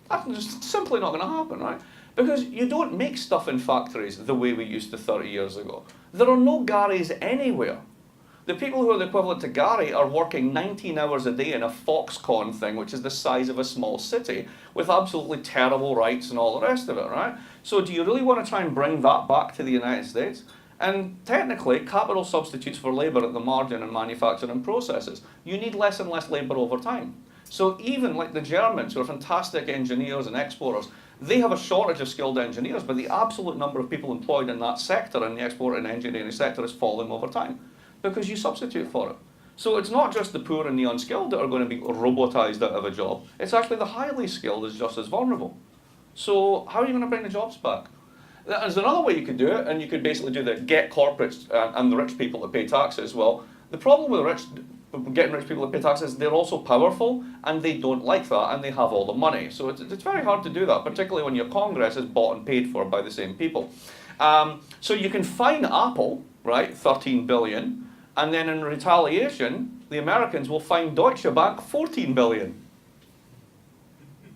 That's just simply not going to happen, right? Because you don't make stuff in factories the way we used to 30 years ago. There are no Garys anywhere. The people who are the equivalent to Gary are working 19 hours a day in a Foxconn thing, which is the size of a small city, with absolutely terrible rights and all the rest of it, right? So do you really want to try and bring that back to the United States? And technically, capital substitutes for labour at the margin in manufacturing processes. You need less and less labour over time. So even like the Germans, who are fantastic engineers and exporters, they have a shortage of skilled engineers, but the absolute number of people employed in that sector, in the export and engineering sector, is falling over time, because you substitute for it. So it's not just the poor and the unskilled that are going to be robotised out of a job. It's actually the highly skilled is just as vulnerable. So how are you going to bring the jobs back? There's another way you could do it, and you could basically do the get corporates and the rich people to pay taxes. Well, the problem with getting rich people to pay taxes, they're also powerful, and they don't like that, and they have all the money. So it's very hard to do that, particularly when your Congress is bought and paid for by the same people. So you can fine Apple, right, 13 billion, and then in retaliation, the Americans will fine Deutsche Bank 14 billion.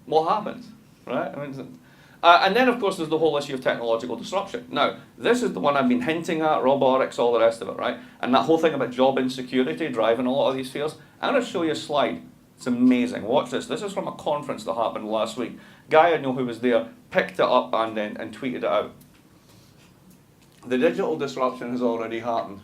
What happens, right? I mean, and then, of course, there's the whole issue of technological disruption. Now, this is the one I've been hinting at, robotics, all the rest of it, right? And that whole thing about job insecurity driving a lot of these fears. I'm going to show you a slide. It's amazing. Watch this. This is from a conference that happened last week. Guy I know who was there picked it up and tweeted it out. The digital disruption has already happened.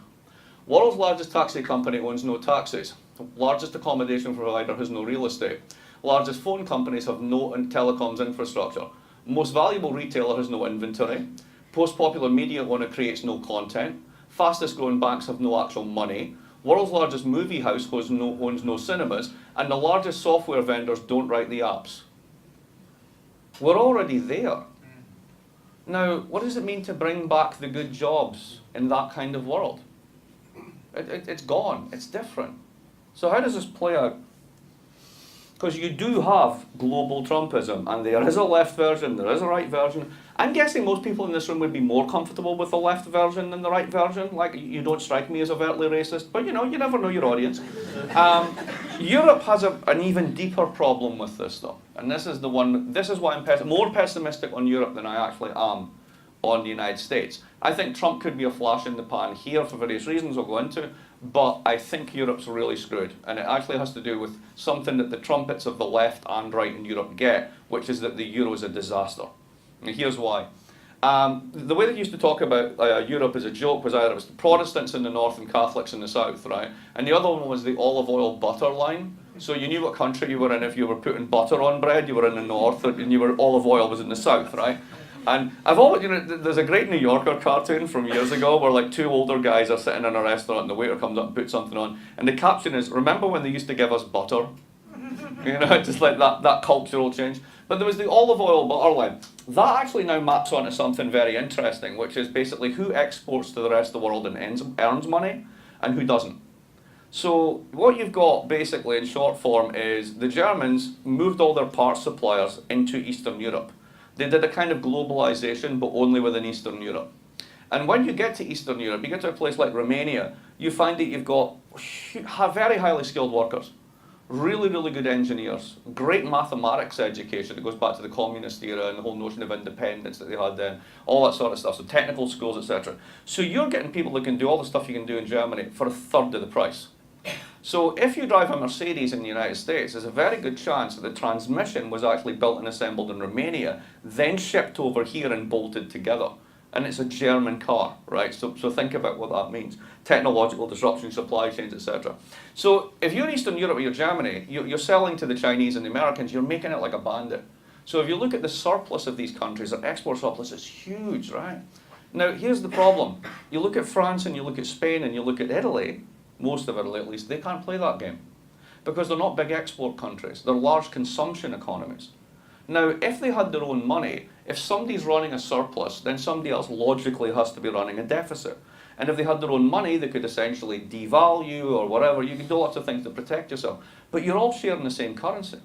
World's largest taxi company owns no taxis. Largest accommodation provider has no real estate. Largest phone companies have no telecoms infrastructure. Most valuable retailer has no inventory. Most popular media owner creates no content. Fastest growing banks have no actual money. World's largest movie house owns no cinemas. And the largest software vendors don't write the apps. We're already there. Now, what does it mean to bring back the good jobs in that kind of world? It's gone. It's different. So how does this play out? Because you do have global Trumpism, and there is a left version, there is a right version. I'm guessing most people in this room would be more comfortable with the left version than the right version. Like, you don't strike me as overtly racist, but you know, you never know your audience. Europe has an even deeper problem with this, though. And this is why I'm more pessimistic on Europe than I actually am on the United States. I think Trump could be a flash in the pan here for various reasons I'll go into, but I think Europe's really screwed. And it actually has to do with something that the trumpets of the left and right in Europe get, which is that the euro is a disaster. And here's why. The way they used to talk about Europe as a joke was either it was the Protestants in the north and Catholics in the south, right? And the other one was the olive oil butter line. So you knew what country you were in if you were putting butter on bread, you were in the north, and olive oil was in the south, right? And I've always, there's a great New Yorker cartoon from years ago where like two older guys are sitting in a restaurant and the waiter comes up and puts something on, and the caption is, remember when they used to give us butter? Just like that cultural change. But there was the olive oil butter line. That actually now maps onto something very interesting, which is basically who exports to the rest of the world and earns money, and who doesn't. So what you've got basically in short form is the Germans moved all their parts suppliers into Eastern Europe. They did a kind of globalization, but only within Eastern Europe. And when you get to Eastern Europe, you get to a place like Romania, you find that you've got very highly skilled workers, really, really good engineers, great mathematics education that goes back to the communist era and the whole notion of independence that they had then, all that sort of stuff, so technical schools, etc. So you're getting people that can do all the stuff you can do in Germany for a third of the price. So if you drive a Mercedes in the United States, there's a very good chance that the transmission was actually built and assembled in Romania, then shipped over here and bolted together. And it's a German car, right? So think about what that means. Technological disruption, supply chains, etc. So if you're Eastern Europe or you're Germany, you're selling to the Chinese and the Americans, you're making it like a bandit. So if you look at the surplus of these countries, their export surplus is huge, right? Now, here's the problem. You look at France and you look at Spain and you look at Italy, most of Italy at least, they can't play that game because they're not big export countries. They're large consumption economies. Now, if they had their own money, if somebody's running a surplus, then somebody else logically has to be running a deficit. And if they had their own money, they could essentially devalue or whatever. You can do lots of things to protect yourself. But you're all sharing the same currency.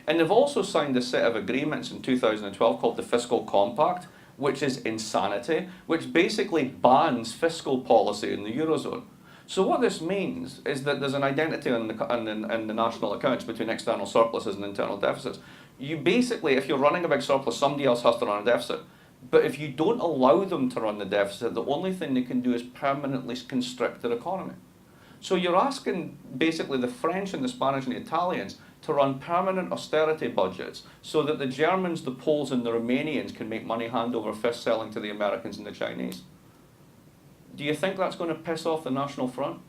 And they've also signed a set of agreements in 2012 called the Fiscal Compact, which is insanity, which basically bans fiscal policy in the Eurozone. So what this means is that there's an identity in the national accounts between external surpluses and internal deficits. You basically, if you're running a big surplus, somebody else has to run a deficit. But if you don't allow them to run the deficit, the only thing they can do is permanently constrict their economy. So you're asking basically the French and the Spanish and the Italians to run permanent austerity budgets so that the Germans, the Poles and the Romanians can make money hand over fist selling to the Americans and the Chinese. Do you think that's going to piss off the National Front?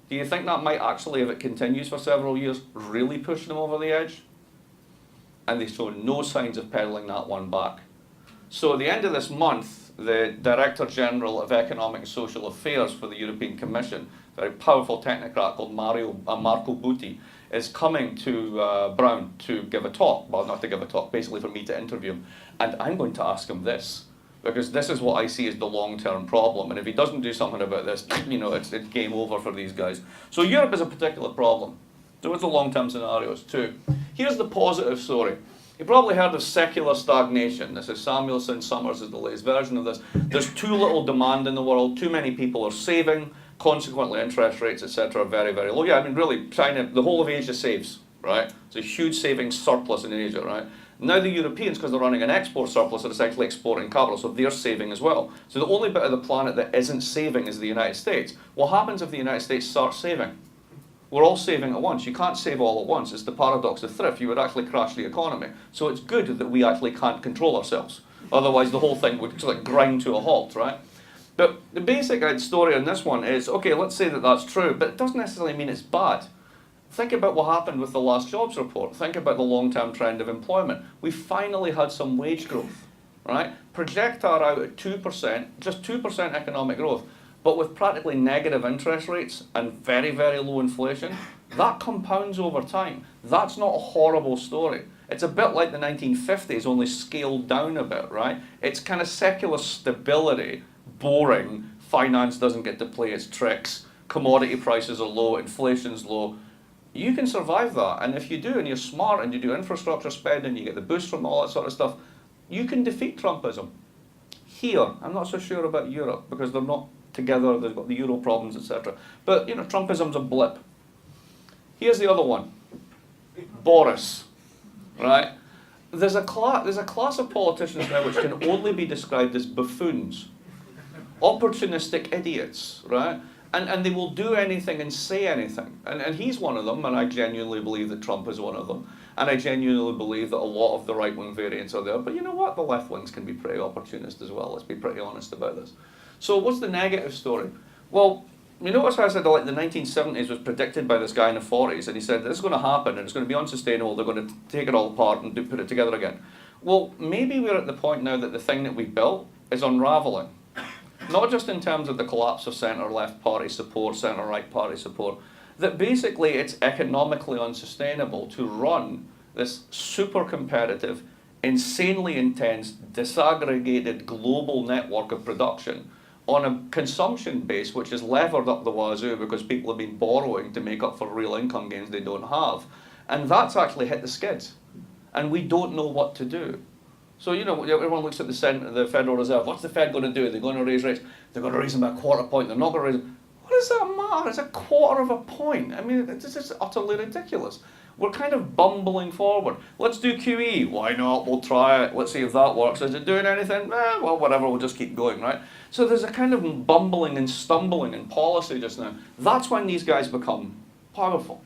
Do you think that might actually, if it continues for several years, really push them over the edge? And they show no signs of peddling that one back. So at the end of this month, the Director General of Economic and Social Affairs for the European Commission, a very powerful technocrat called Marco Butti, is coming to Brown to give a talk. Well, not to give a talk, basically for me to interview him. And I'm going to ask him this, because this is what I see as the long-term problem. And if he doesn't do something about this, it's game over for these guys. So Europe is a particular problem. So what's the long-term scenarios too? Here's the positive story. You probably heard of secular stagnation. This is Samuelson, Summers is the latest version of this. There's too little demand in the world, too many people are saving, consequently interest rates, etc. are very, very low. Yeah, I mean really, China, the whole of Asia saves, right? It's a huge savings surplus in Asia, right? Now the Europeans, because they're running an export surplus, are essentially exporting capital, so they're saving as well. So the only bit of the planet that isn't saving is the United States. What happens if the United States starts saving? We're all saving at once. You can't save all at once. It's the paradox of thrift. You would actually crash the economy. So it's good that we actually can't control ourselves. Otherwise, the whole thing would sort of grind to a halt, right? But the basic story on this one is, okay, let's say that that's true, but it doesn't necessarily mean it's bad. Think about what happened with the last jobs report. Think about the long-term trend of employment. We finally had some wage growth, right? Project that out at 2%, just 2% economic growth, but with practically negative interest rates and very, very low inflation, that compounds over time. That's not a horrible story. It's a bit like the 1950s, only scaled down a bit, right? It's kind of secular stability, boring, finance doesn't get to play its tricks, commodity prices are low, inflation's low. You can survive that, and if you do, and you're smart, and you do infrastructure spending, you get the boost from all that sort of stuff, you can defeat Trumpism. Here, I'm not so sure about Europe, because they're not together, they've got the euro problems, etc. But, you know, Trumpism's a blip. Here's the other one. Boris, right? There's a class of politicians now which can only be described as buffoons. Opportunistic idiots, right? And they will do anything and say anything. And he's one of them, and I genuinely believe that Trump is one of them. And I genuinely believe that a lot of the right-wing variants are there. But you know what? The left wings can be pretty opportunist as well. Let's be pretty honest about this. So what's the negative story? Well, you notice how I said like the 1970s was predicted by this guy in the 40s, and he said this is going to happen and it's going to be unsustainable, they're going to take it all apart and put it together again. Well, maybe we're at the point now that the thing that we built is unraveling. Not just in terms of the collapse of centre-left party support, centre-right party support, that basically it's economically unsustainable to run this super competitive, insanely intense, disaggregated global network of production on a consumption base which is levered up the wazoo because people have been borrowing to make up for real income gains they don't have. And that's actually hit the skids. And we don't know what to do. So, you know, everyone looks at the Federal Reserve. What's the Fed going to do? They're going to raise rates. They're going to raise them by a quarter point. They're not going to raise them. What does that matter? It's a quarter of a point. I mean, this is utterly ridiculous. We're kind of bumbling forward. Let's do QE. Why not? We'll try it. Let's see if that works. Is it doing anything? Well, whatever. We'll just keep going, right? So there's a kind of bumbling and stumbling in policy just now. That's when these guys become powerful.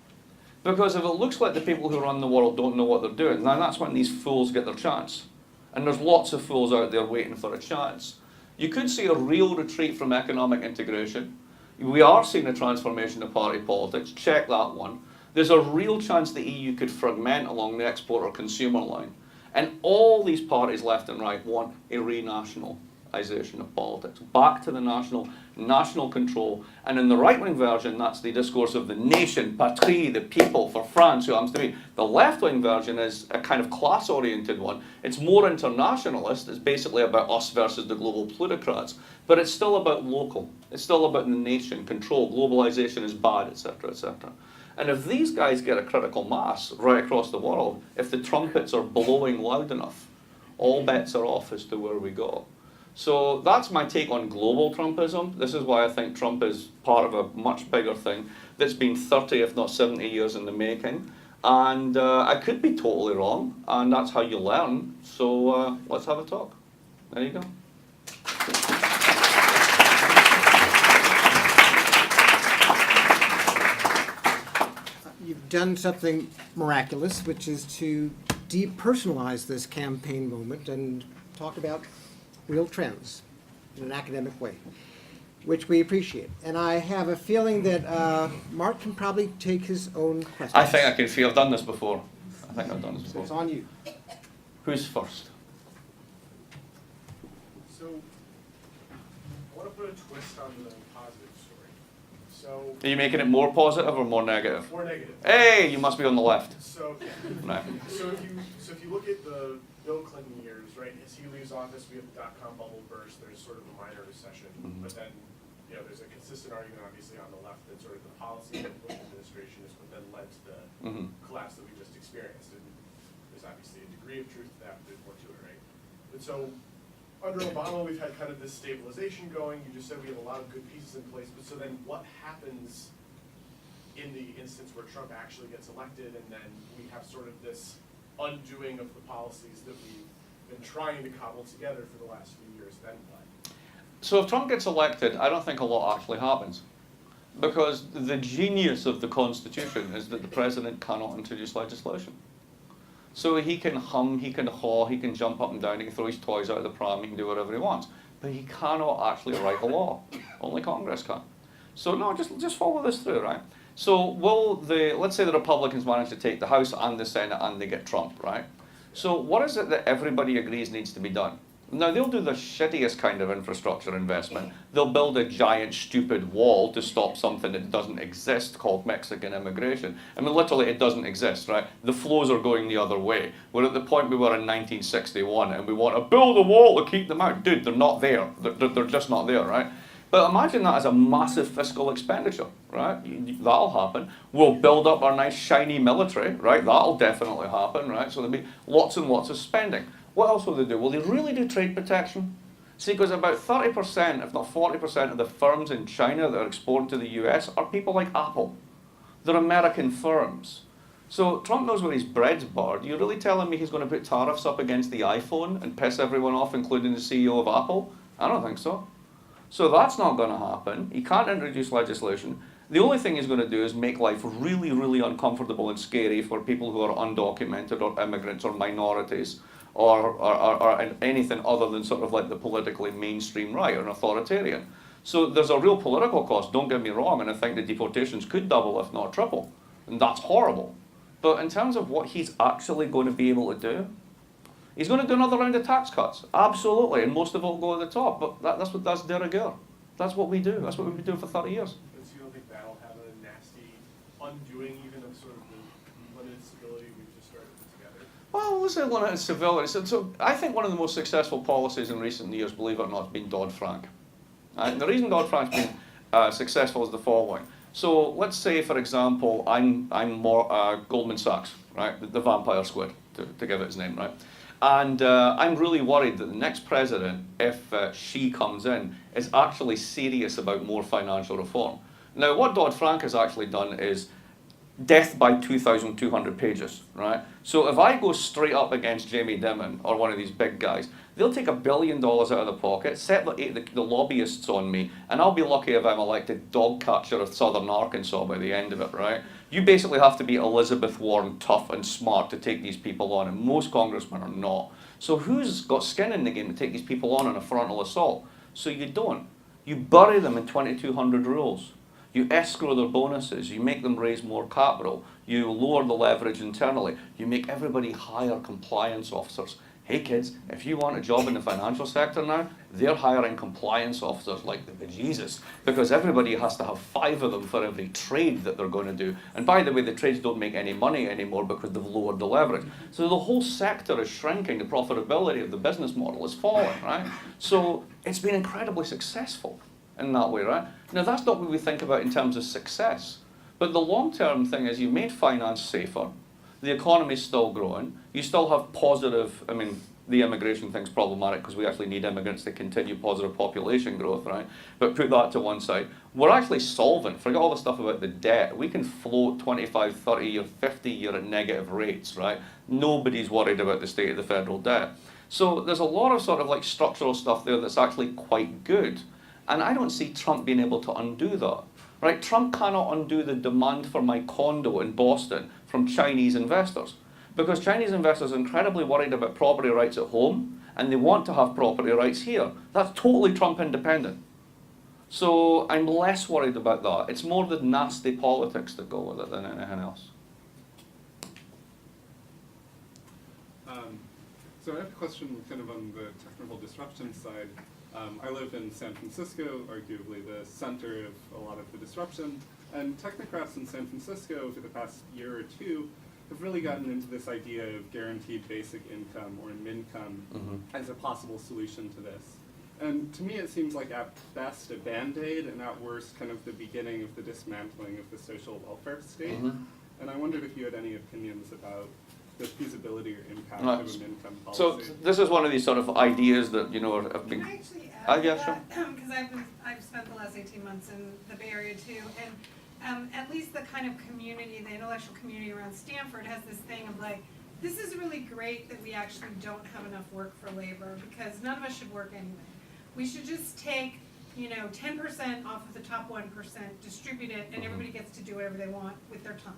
Because if it looks like the people who run the world don't know what they're doing, then that's when these fools get their chance. And there's lots of fools out there waiting for a chance. You could see a real retreat from economic integration. We are seeing a transformation of party politics. Check that one. There's a real chance the EU could fragment along the export or consumer line. And all these parties left and right want a renationalisation of politics. Back to the national control. And in the right-wing version, that's the discourse of the nation, patrie, the people, for France, who happens to be. The left-wing version is a kind of class-oriented one. It's more internationalist. It's basically about us versus the global plutocrats. But it's still about local. It's still about the nation, control. Globalization is bad, etc., etc. And if these guys get a critical mass right across the world, if the trumpets are blowing loud enough, all bets are off as to where we go. So that's my take on global Trumpism. This is why I think Trump is part of a much bigger thing that's been 30, if not 70 years in the making. And I could be totally wrong, and that's how you learn. So let's have a talk. There you go. You've done something miraculous, which is to depersonalize this campaign moment and talk about real trends in an academic way, which we appreciate. And I have a feeling that Mark can probably take his own questions. I think I can see. I've done this before. I think I've done this So before. it's on you. Who's first? So, I want to put a twist on the positive story. So, Are you making it more positive or more negative? more negative. Hey, you must be on the left. So, Right. so if you look at the Bill Clinton years, right, as he leaves office, we have the dot-com bubble burst, there's sort of a minor recession, but then, you know, there's a consistent argument, obviously, on the left that sort of the policy of the Bush administration is what then led to the collapse that we just experienced. And there's obviously a degree of truth to that, but there's more to it, right? And so under Obama, we've had kind of this stabilization going. You just said we have a lot of good pieces in place, but so then what happens in the instance where Trump actually gets elected, and then we have sort of this undoing of the policies that we've been trying to cobble together for the last few years, then what? So if Trump gets elected, I don't think a lot actually happens. Because the genius of the Constitution is that the president cannot introduce legislation. So he can hum, he can haw, he can jump up and down, he can throw his toys out of the pram, he can do whatever he wants. But he cannot actually write a law. Only Congress can. So no, just follow this through, right? So let's say the Republicans manage to take the House and the Senate and they get Trump, right? So what is it that everybody agrees needs to be done? Now, they'll do the shittiest kind of infrastructure investment. They'll build a giant, stupid wall to stop something that doesn't exist called Mexican immigration. I mean, literally, it doesn't exist, right? The flows are going the other way. We're at the point we were in 1961, and we want to build a wall to keep them out. Dude, they're not there. They're just not there, right? But imagine that as a massive fiscal expenditure, right? That'll happen. We'll build up our nice, shiny military, right? That'll definitely happen, right? So there'll be lots and lots of spending. What else will they do? Will they really do trade protection? See, because about 30%, if not 40% of the firms in China that are exporting to the US are people like Apple. They're American firms. So Trump knows where his bread's buttered. You're really telling me he's going to put tariffs up against the iPhone and piss everyone off, including the CEO of Apple? I don't think so. So that's not going to happen. He can't introduce legislation. The only thing he's going to do is make life really, really uncomfortable and scary for people who are undocumented or immigrants or minorities or anything other than sort of like the politically mainstream right or an authoritarian. So there's a real political cost, don't get me wrong, and I think the deportations could double if not triple. And that's horrible. But in terms of what he's actually going to be able to do, he's going to do another round of tax cuts, absolutely, and most of it will go to the top. But that's de rigueur. That's what we do. That's what we've been doing for 30 years. So you don't think that'll have a nasty undoing even of sort of the limited stability we've just started to put together? Well, let's say limited civility. So I think one of the most successful policies in recent years, believe it or not, has been Dodd-Frank. And the reason Dodd-Frank's been successful is the following. So let's say, for example, I'm more Goldman Sachs, right? The vampire squid, to give it its name, right? And I'm really worried that the next president, if she comes in, is actually serious about more financial reform. Now, what Dodd-Frank has actually done is death by 2,200 pages, right? So if I go straight up against Jamie Dimon or one of these big guys, they'll take $1 billion out of the pocket, set the lobbyists on me, and I'll be lucky if I'm elected dog catcher of southern Arkansas by the end of it, right? You basically have to be Elizabeth Warren, tough and smart to take these people on, and most congressmen are not. So who's got skin in the game to take these people on a frontal assault? So you don't. You bury them in 2,200 rules. You escrow their bonuses, you make them raise more capital, you lower the leverage internally, you make everybody hire compliance officers. Hey kids, if you want a job in the financial sector now, they're hiring compliance officers like the bejesus, because everybody has to have 5 of them for every trade that they're going to do. And by the way, the trades don't make any money anymore because they've lowered the leverage. So the whole sector is shrinking, the profitability of the business model is falling, right? So it's been incredibly successful in that way, right? Now that's not what we think about in terms of success. But the long-term thing is you've made finance safer, the economy's still growing, you still have positive, I mean, the immigration thing's problematic because we actually need immigrants to continue positive population growth, right? But put that to one side. We're actually solvent. Forget all the stuff about the debt. We can float 25, 30 year, 50 year at negative rates, right? Nobody's worried about the state of the federal debt. So there's a lot of sort of like structural stuff there that's actually quite good. And I don't see Trump being able to undo that. Right? Trump cannot undo the demand for my condo in Boston from Chinese investors. Because Chinese investors are incredibly worried about property rights at home, and they want to have property rights here. That's totally Trump independent. So I'm less worried about that. It's more the nasty politics that go with it than anything else. So I have a question kind of on the technical disruption side. I live in San Francisco, arguably the center of a lot of the disruption, and technocrats in San Francisco for the past year or two have really gotten into this idea of guaranteed basic income or MINCOME as a possible solution to this. And to me it seems like at best a band-aid and at worst kind of the beginning of the dismantling of the social welfare state. And I wondered if you had any opinions about the feasibility or impact Right. of an income So policy. this is one of these sort of ideas that, you know, have Can been... I actually add Yeah, to sure. that? Because I've spent the last 18 months in the Bay Area too, and at least the kind of community, the intellectual community around Stanford has this thing of like, this is really great that we actually don't have enough work for labor, because none of us should work anyway. We should just take, 10% off of the top 1%, distribute it, and everybody gets to do whatever they want with their time.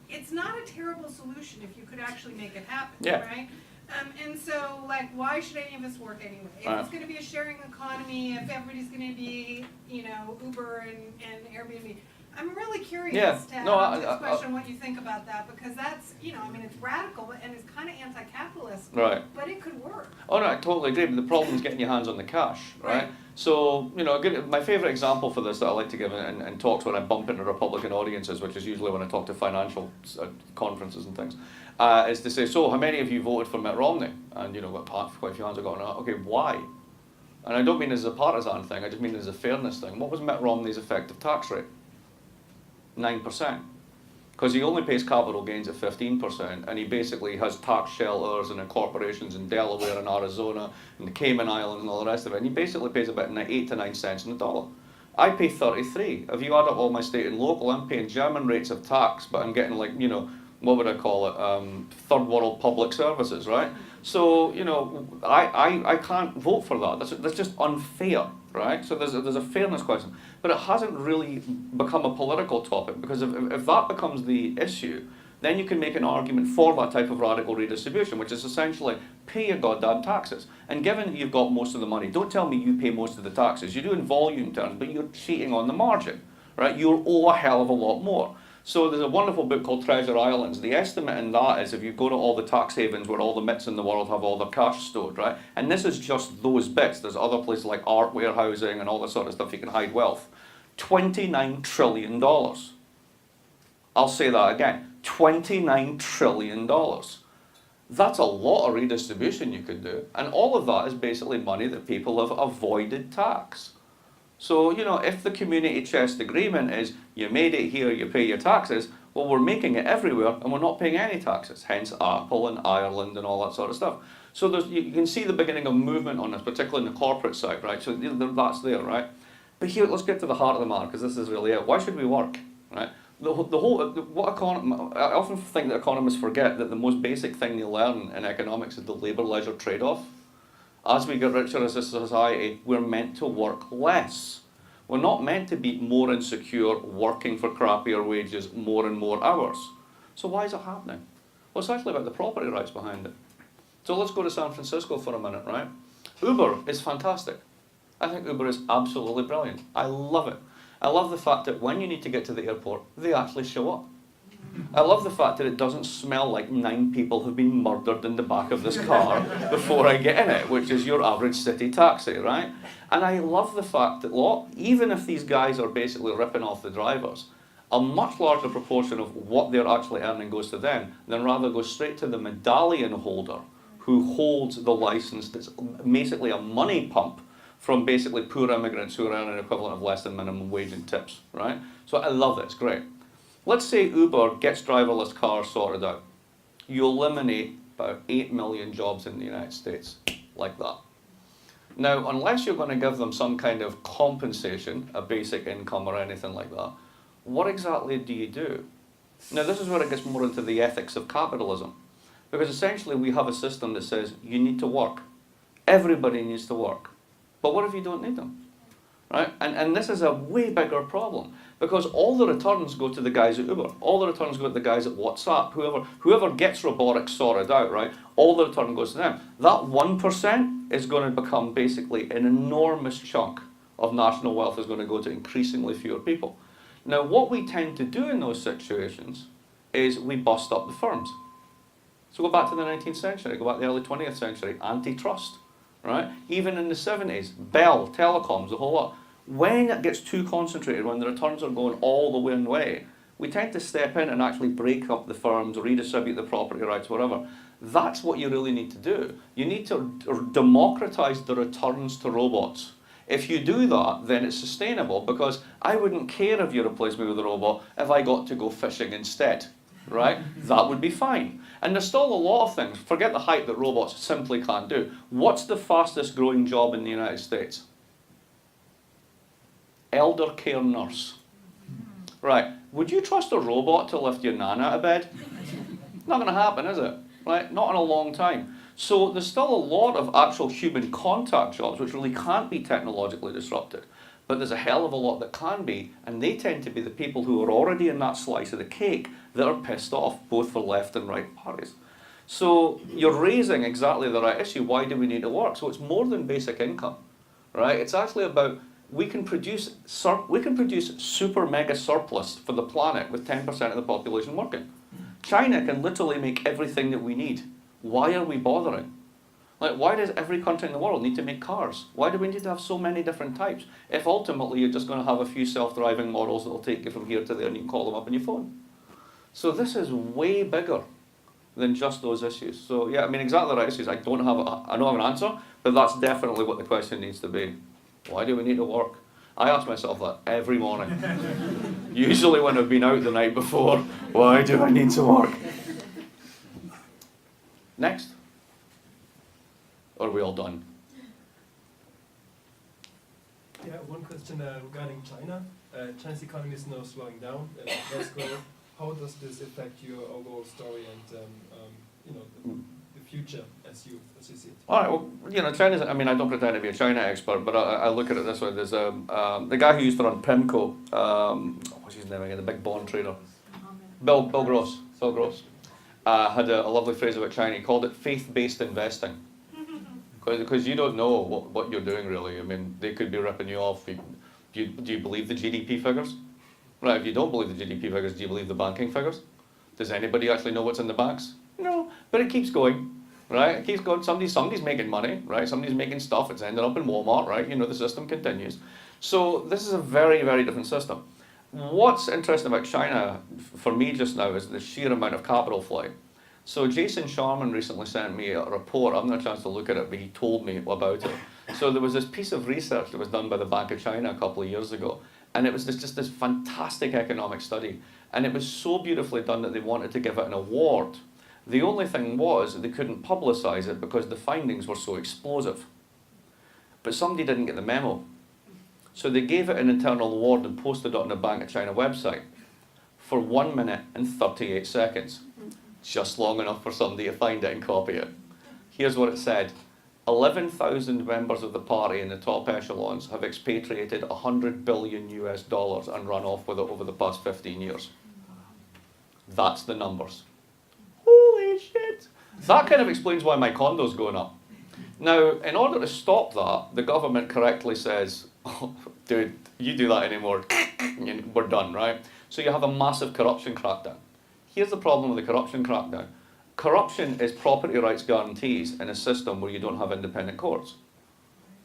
It's not a terrible solution if you could actually make it happen, Yeah. right? And so, like, why should any of us work anyway? If Right. it's gonna be a sharing economy, if everybody's gonna be, Uber and Airbnb, I'm really curious Yeah. to No, ask this question, what you think about that, because that's, it's radical and it's kind of anti-capitalist, Right. but it could work. Oh no, I totally agree, but the problem is getting your hands on the cash, right? Right. So, my favourite example for this that I like to give in talks when I bump into Republican audiences, which is usually when I talk to financial conferences and things, is to say, so how many of you voted for Mitt Romney? And, quite a few hands are going, okay, why? And I don't mean as a partisan thing, I just mean as a fairness thing. What was Mitt Romney's effective tax rate? 9%. Because he only pays capital gains at 15%, and he basically has tax shelters and corporations in Delaware and Arizona and the Cayman Islands and all the rest of it, and he basically pays about 8 to 9 cents on the dollar. I pay 33. If you add up all my state and local, I'm paying German rates of tax, but I'm getting what would I call it, third world public services, right? So, I can't vote for that. That's just unfair, right? So there's a fairness question. But it hasn't really become a political topic, because if that becomes the issue, then you can make an argument for that type of radical redistribution, which is essentially pay your goddamn taxes. And given that you've got most of the money, don't tell me you pay most of the taxes. You do in volume terms, but you're cheating on the margin, right? You owe a hell of a lot more. So there's a wonderful book called Treasure Islands. The estimate in that is if you go to all the tax havens where all the mitts in the world have all their cash stored, right? And this is just those bits. There's other places like art warehousing and all this sort of stuff you can hide wealth. $29 trillion. I'll say that again. $29 trillion. That's a lot of redistribution you could do. And all of that is basically money that people have avoided tax. So, if the community chest agreement is, you made it here, you pay your taxes, well, we're making it everywhere and we're not paying any taxes, hence Apple and Ireland and all that sort of stuff. So you can see the beginning of movement on this, particularly in the corporate side, right? So that's there, right? But here, let's get to the heart of the matter, because this is really it. Why should we work, right? I often think that economists forget that the most basic thing they learn in economics is the labour-leisure trade-off. As we get richer as a society, we're meant to work less. We're not meant to be more insecure, working for crappier wages, more and more hours. So why is it happening? Well, it's actually about the property rights behind it. So let's go to San Francisco for a minute, right? Uber is fantastic. I think Uber is absolutely brilliant. I love it. I love the fact that when you need to get to the airport, they actually show up. I love the fact that it doesn't smell like 9 people have been murdered in the back of this car before I get in it, which is your average city taxi, right? And I love the fact that, even if these guys are basically ripping off the drivers, a much larger proportion of what they're actually earning goes to them than rather goes straight to the medallion holder who holds the license that's basically a money pump from basically poor immigrants who are earning an equivalent of less than minimum wage and tips, right? So I love it, it's great. Let's say Uber gets driverless cars sorted out. You eliminate about 8 million jobs in the United States, like that. Now, unless you're going to give them some kind of compensation, a basic income or anything like that, what exactly do you do? Now, this is where it gets more into the ethics of capitalism. Because essentially we have a system that says you need to work. Everybody needs to work. But what if you don't need them? Right? And this is a way bigger problem, because all the returns go to the guys at Uber, all the returns go to the guys at WhatsApp, whoever gets robotics sorted out, right? All the return goes to them. That 1% is going to become basically an enormous chunk of national wealth is going to go to increasingly fewer people. Now, what we tend to do in those situations is we bust up the firms. So go back to the 19th century, go back to the early 20th century, antitrust, right? Even in the 70s, Bell, telecoms, the whole lot. When it gets too concentrated, when the returns are going all the one way, we tend to step in and actually break up the firms, redistribute the property rights, whatever. That's what you really need to do. You need to democratize the returns to robots. If you do that, then it's sustainable, because I wouldn't care if you replaced me with a robot if I got to go fishing instead. right? That would be fine. And there's still a lot of things. Forget the hype that robots simply can't do. What's the fastest growing job in the United States? Elder care nurse. Right, would you trust a robot to lift your nan out of bed? Not going to happen, is it? Right, not in a long time. So there's still a lot of actual human contact jobs which really can't be technologically disrupted. But there's a hell of a lot that can be, and they tend to be the people who are already in that slice of the cake that are pissed off, both for left and right parties. So you're raising exactly the right issue. Why do we need to work? So it's more than basic income, right? It's actually about we can produce super mega surplus for the planet with 10% of the population working. China can literally make everything that we need. Why are we bothering? Like, why does every country in the world need to make cars? Why do we need to have so many different types? If ultimately you're just going to have a few self-driving models that will take you from here to there and you can call them up on your phone. So this is way bigger than just those issues. So yeah, I mean, exactly the right issues. I don't have an answer, but that's definitely what the question needs to be. Why do we need to work? I ask myself that every morning. Usually when I've been out the night before. Why do I need to work? Next. Or are we all done? Yeah, one question regarding China. China's economy is now slowing down, less growth. How does this affect your overall story and the future as you see it? All right, well, China's, I mean, I don't pretend to be a China expert, but I look at it this way. There's the guy who used to run Pimco, what's his name again, the big bond trader? Bill Gross. Bill Gross. Had a lovely phrase about China. He called it faith-based investing. Because you don't know what you're doing, really. I mean, they could be ripping you off. Do you believe the GDP figures? Right, if you don't believe the GDP figures, do you believe the banking figures? Does anybody actually know what's in the banks? No, but it keeps going, right? It keeps going. Somebody's making money, right? Somebody's making stuff. It's ending up in Walmart, right? The system continues. So this is a very, very different system. What's interesting about China, for me just now, is the sheer amount of capital flight. So Jason Sharman recently sent me a report. I haven't had a chance to look at it, but he told me about it. So there was this piece of research that was done by the Bank of China a couple of years ago, and it was just this fantastic economic study. And it was so beautifully done that they wanted to give it an award. The only thing was they couldn't publicize it because the findings were so explosive. But somebody didn't get the memo. So they gave it an internal award and posted it on the Bank of China website for 1 minute and 38 seconds. Just long enough for somebody to find it and copy it. Here's what it said. 11,000 members of the party in the top echelons have expatriated $100 billion and run off with it over the past 15 years. That's the numbers. Holy shit! That kind of explains why my condo's going up. Now, in order to stop that, the government correctly says, oh, dude, you do that anymore, we're done, right? So you have a massive corruption crackdown. Here's the problem with the corruption crackdown. Corruption is property rights guarantees in a system where you don't have independent courts.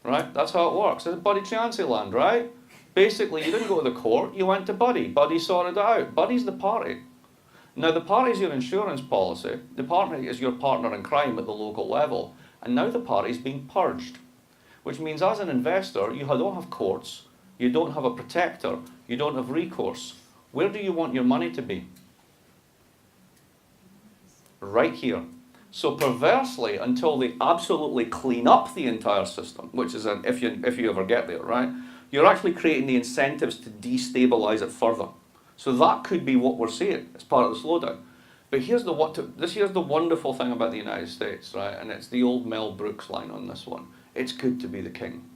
Right? That's how it works. It's Buddy Chancy land, right? Basically, you didn't go to the court, you went to Buddy. Buddy sorted it out. Buddy's the party. Now, the party's your insurance policy. The party is your partner in crime at the local level. And now the party's being purged. Which means as an investor, you don't have courts, you don't have a protector, you don't have recourse. Where do you want your money to be? Right here. So perversely, until they absolutely clean up the entire system, which is if you ever get there, right? You're actually creating the incentives to destabilize it further. So that could be what we're seeing as part of the slowdown. But here's the wonderful thing about the United States, right? And it's the old Mel Brooks line on this one. It's good to be the king,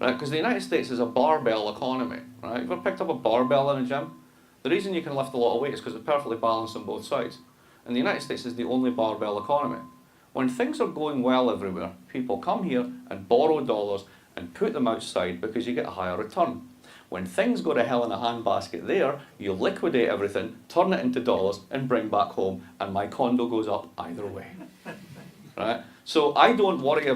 right? Because the United States is a barbell economy, right? Have you ever picked up a barbell in a gym? The reason you can lift a lot of weight is because it's perfectly balanced on both sides. And the United States is the only barbell economy. When things are going well everywhere, people come here and borrow dollars and put them outside because you get a higher return. When things go to hell in a handbasket there, you liquidate everything, turn it into dollars, and bring back home, and my condo goes up either way. Right? So I worry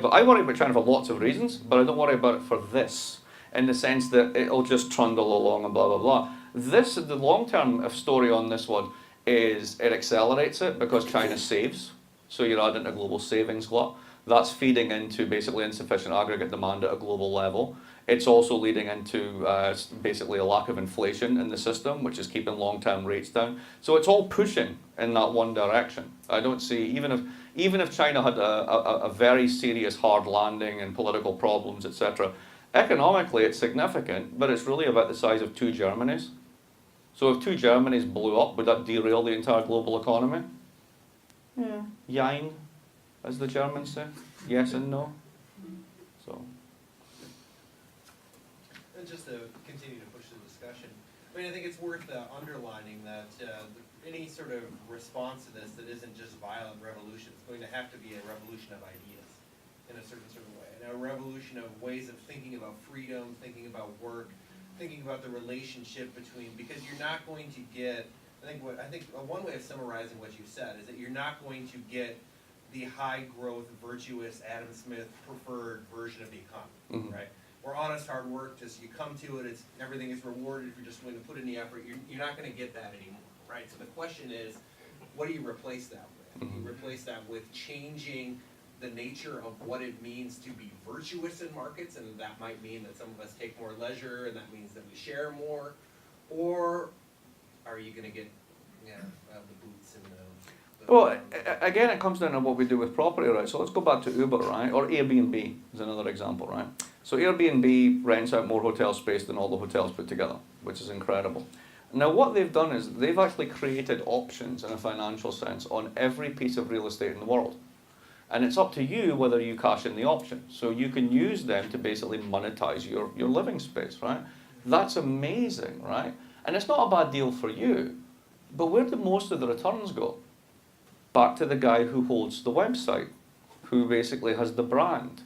about China for lots of reasons, but I don't worry about it for this, in the sense that it'll just trundle along and blah, blah, blah. The long-term story on this one is it accelerates it because China saves, so you're adding a global savings glut. That's feeding into basically insufficient aggregate demand at a global level. It's also leading into basically a lack of inflation in the system, which is keeping long-term rates down. So it's all pushing in that one direction. I don't see, even if China had a very serious hard landing and political problems, etc., economically it's significant, but it's really about the size of 2 Germanys. So if 2 Germanys blew up, would that derail the entire global economy? Yeah. Jein, as the Germans say. Yes and no. So. And just to continue to push the discussion, I mean, I think it's worth underlining that any sort of response to this that isn't just violent revolution, it's going to have to be a revolution of ideas in a certain sort of way, and a revolution of ways of thinking about freedom, thinking about work, thinking about the relationship between, because you're not going to get, I think one way of summarizing what you said is that you're not going to get the high growth, virtuous, Adam Smith preferred version of the economy, right? Where honest hard work, just you come to it, everything is rewarded if you're just willing to put in the effort. You're not going to get that anymore, right? So the question is, what do you replace that with? You replace that with changing the nature of what it means to be virtuous in markets, and that might mean that some of us take more leisure, and that means that we share more, or are you going to get the boots and the well, again, it comes down to what we do with property, right? So let's go back to Uber, right? Or Airbnb is another example, right? So Airbnb rents out more hotel space than all the hotels put together, which is incredible. Now what they've done is they've actually created options in a financial sense on every piece of real estate in the world. And it's up to you whether you cash in the option. So you can use them to basically monetize your living space, right? That's amazing, right? And it's not a bad deal for you, but where do most of the returns go? Back to the guy who holds the website, who basically has the brand.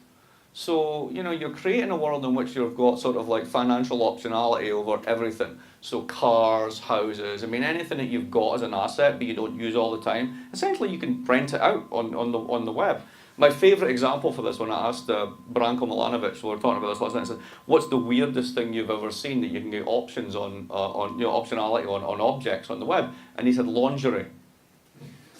So, you know, you're creating a world in which you've got sort of like financial optionality over everything. So cars, houses, I mean anything that you've got as an asset but you don't use all the time, essentially you can rent it out on the web. My favourite example for this, when I asked Branko Milanovic, we were talking about this last night, I said, what's the weirdest thing you've ever seen that you can get options optionality on objects on the web? And he said lingerie.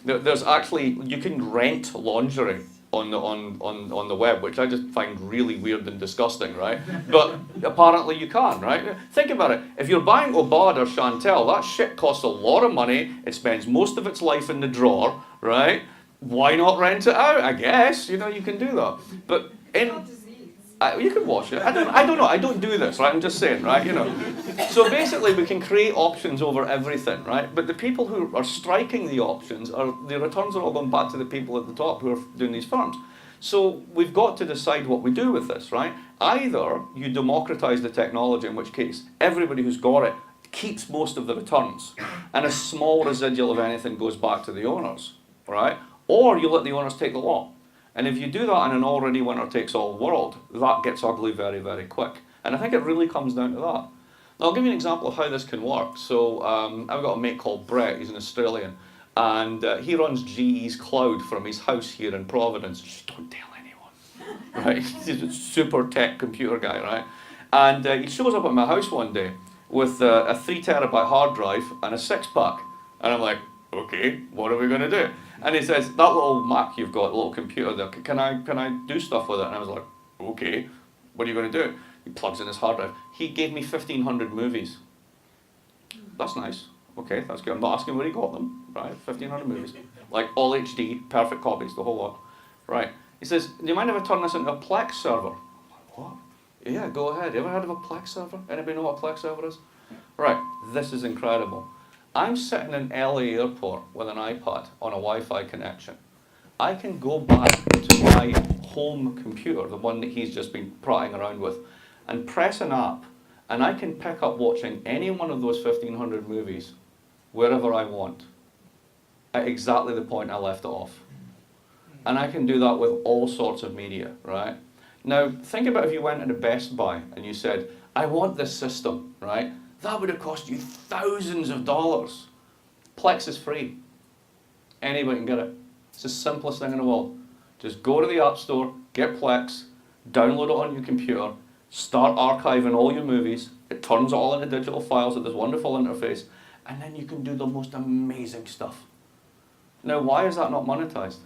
There's actually, you can rent lingerie on the web, which I just find really weird and disgusting, right? But apparently you can, right? Think about it. If you're buying Obad or Chantel, that shit costs a lot of money. It spends most of its life in the drawer, right? Why not rent it out? I guess, you know, you can do that. But you can wash it. I don't know. I don't do this, right? I'm just saying, right? You know. So basically, we can create options over everything, right? But the people who are striking the options the returns are all going back to the people at the top who are doing these firms. So we've got to decide what we do with this, right? Either you democratize the technology, in which case everybody who's got it keeps most of the returns, and a small residual of anything goes back to the owners, right? Or you let the owners take the lot. And if you do that in an already winner-takes-all world, that gets ugly very, very quick. And I think it really comes down to that. Now, I'll give you an example of how this can work. So I've got a mate called Brett, he's an Australian, and he runs GE's cloud from his house here in Providence. Just don't tell anyone, right? He's a super tech computer guy, right? And he shows up at my house one day with a 3 terabyte hard drive and a 6-pack. And I'm like, okay, what are we going to do? And he says, that little Mac you've got, little computer there, can I do stuff with it? And I was like, okay, what are you going to do? He plugs in his hard drive. He gave me 1,500 movies. That's nice. Okay, that's good. I'm not asking where he got them, right? 1,500 movies. Like all HD, perfect copies, the whole lot. Right. He says, do you mind if I turn this into a Plex server? I'm like, what? Yeah, go ahead. You ever heard of a Plex server? Anybody know what a Plex server is? Right, this is incredible. I'm sitting in LA airport with an iPad on a Wi-Fi connection. I can go back to my home computer, the one that he's just been prattling around with, and press an app, and I can pick up watching any one of those 1,500 movies wherever I want, at exactly the point I left it off. And I can do that with all sorts of media, right? Now, think about if you went into Best Buy and you said, I want this system, right? That would have cost you thousands of dollars. Plex is free. Anybody can get it. It's the simplest thing in the world. Just go to the App Store, get Plex, download it on your computer, start archiving all your movies. It turns it all into digital files with this wonderful interface, and then you can do the most amazing stuff. Now, why is that not monetized?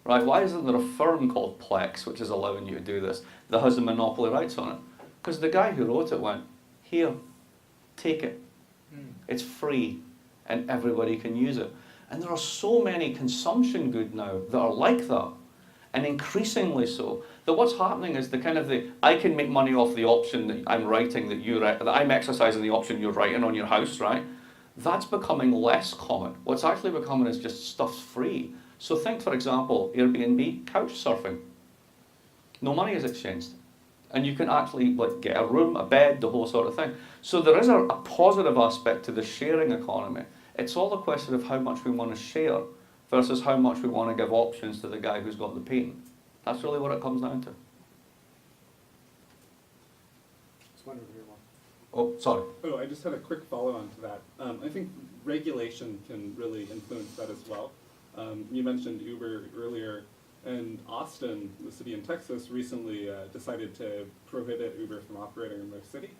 right? Why isn't there a firm called Plex, which is allowing you to do this, that has the monopoly rights on it? Because the guy who wrote it went, here, take it. It's free, and everybody can use it. And there are so many consumption goods now that are like that, and increasingly so, that what's happening is I can make money off the option that I'm writing, that I'm exercising the option you're writing on your house, right? That's becoming less common. What's actually becoming is just stuff's free. So think, for example, Airbnb, couch surfing. No money is exchanged. And you can actually get a room, a bed, the whole sort of thing. So there is a positive aspect to the sharing economy. It's all a question of how much we want to share versus how much we want to give options to the guy who's got the patent. That's really what it comes down to. Oh, sorry. Oh, I just had a quick follow-on to that. I think regulation can really influence that as well. You mentioned Uber earlier, and Austin, the city in Texas, recently decided to prohibit Uber from operating in their city.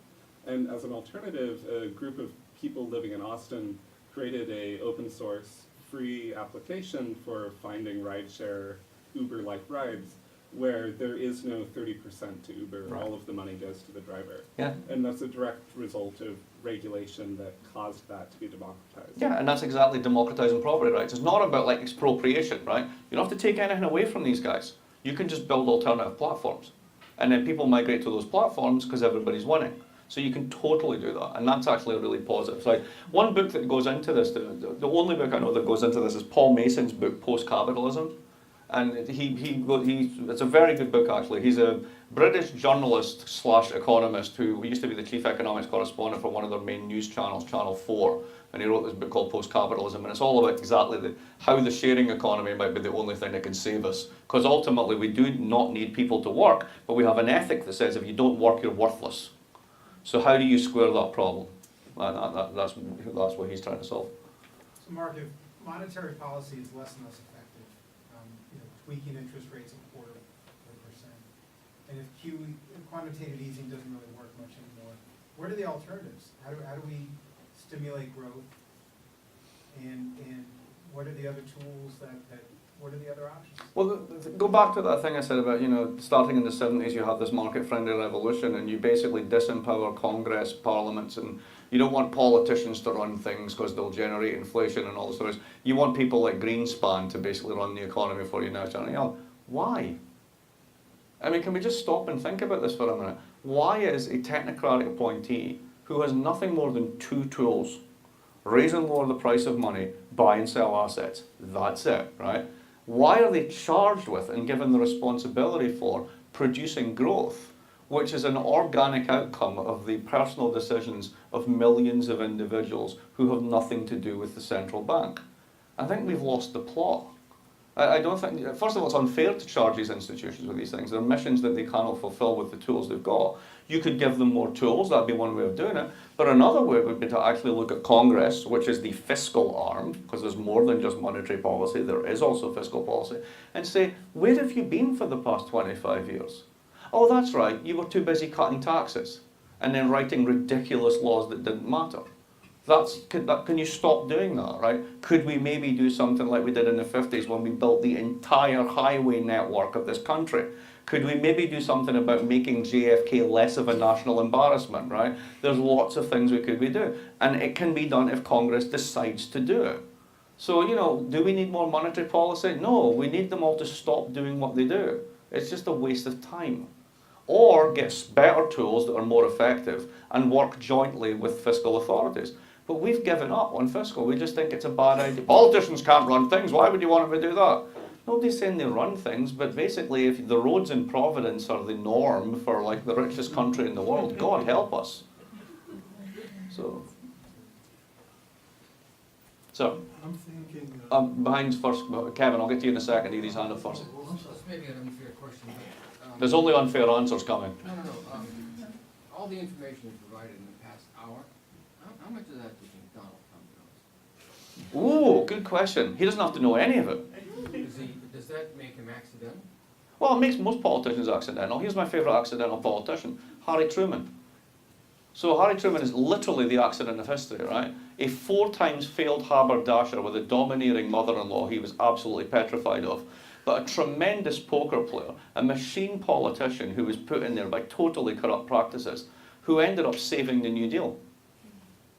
And as an alternative, a group of people living in Austin created a open source free application for finding rideshare Uber-like rides, where there is no 30% to Uber. Right. All of the money goes to the driver. Yeah. And that's a direct result of regulation that caused that to be democratized. Yeah, and that's exactly democratizing property rights. It's not about expropriation, right? You don't have to take anything away from these guys. You can just build alternative platforms. And then people migrate to those platforms because everybody's winning. So you can totally do that, and that's actually a really positive side. One book that goes into this, the only book I know that goes into this is Paul Mason's book, Post-Capitalism. And it's a very good book, actually. He's a British journalist / economist who used to be the chief economics correspondent for one of their main news channels, Channel 4. And he wrote this book called Post-Capitalism, and it's all about exactly how the sharing economy might be the only thing that can save us. Because ultimately, we do not need people to work, but we have an ethic that says if you don't work, you're worthless. So how do you square that problem? That's what he's trying to solve. So Mark, if monetary policy is less and less effective, tweaking interest rates a quarter of a percent, and if quantitative easing doesn't really work much anymore, what are the alternatives? How do we stimulate growth? And what are the other tools what are the other options? Well, go back to that thing I said about, starting in the 70s, you have this market-friendly revolution, and you basically disempower Congress, parliaments, and you don't want politicians to run things because they'll generate inflation and all this sort of stuff. You want people like Greenspan to basically run the economy for you now. Why? I mean, can we just stop and think about this for a minute? Why is a technocratic appointee who has nothing more than two tools, raise and lower the price of money, buy and sell assets, that's it, right? Why are they charged with and given the responsibility for producing growth, which is an organic outcome of the personal decisions of millions of individuals who have nothing to do with the central bank? I think we've lost the plot. I don't think, first of all, it's unfair to charge these institutions with these things. They're missions that they cannot fulfill with the tools they've got. You could give them more tools, that'd be one way of doing it. But another way would be to actually look at Congress, which is the fiscal arm, because there's more than just monetary policy, there is also fiscal policy, and say, where have you been for the past 25 years? Oh, that's right, you were too busy cutting taxes, and then writing ridiculous laws that didn't matter. Can you stop doing that, right? Could we maybe do something like we did in the 50s when we built the entire highway network of this country? Could we maybe do something about making JFK less of a national embarrassment, right? There's lots of things we could be doing. And it can be done if Congress decides to do it. So, do we need more monetary policy? No, we need them all to stop doing what they do. It's just a waste of time. Or get better tools that are more effective and work jointly with fiscal authorities. But we've given up on fiscal. We just think it's a bad idea. Politicians can't run things. Why would you want them to do that? Nobody's saying they run things, but basically if the roads in Providence are the norm for the richest country in the world, God help us. So I'm thinking... behind first, Kevin, I'll get to you in a second. He's hand up first. This may be an unfair question, but... There's only unfair answers coming. No. All the information you provided in the past hour, how much of that do you think Donald Trump knows? Ooh, good question. He doesn't have to know any of it. Does that make him accidental? Well, it makes most politicians accidental. Here's my favourite accidental politician, Harry Truman. So Harry Truman is literally the accident of history, right? A 4 times failed haberdasher with a domineering mother-in-law he was absolutely petrified of. but a tremendous poker player, a machine politician who was put in there by totally corrupt practices, who ended up saving the New Deal.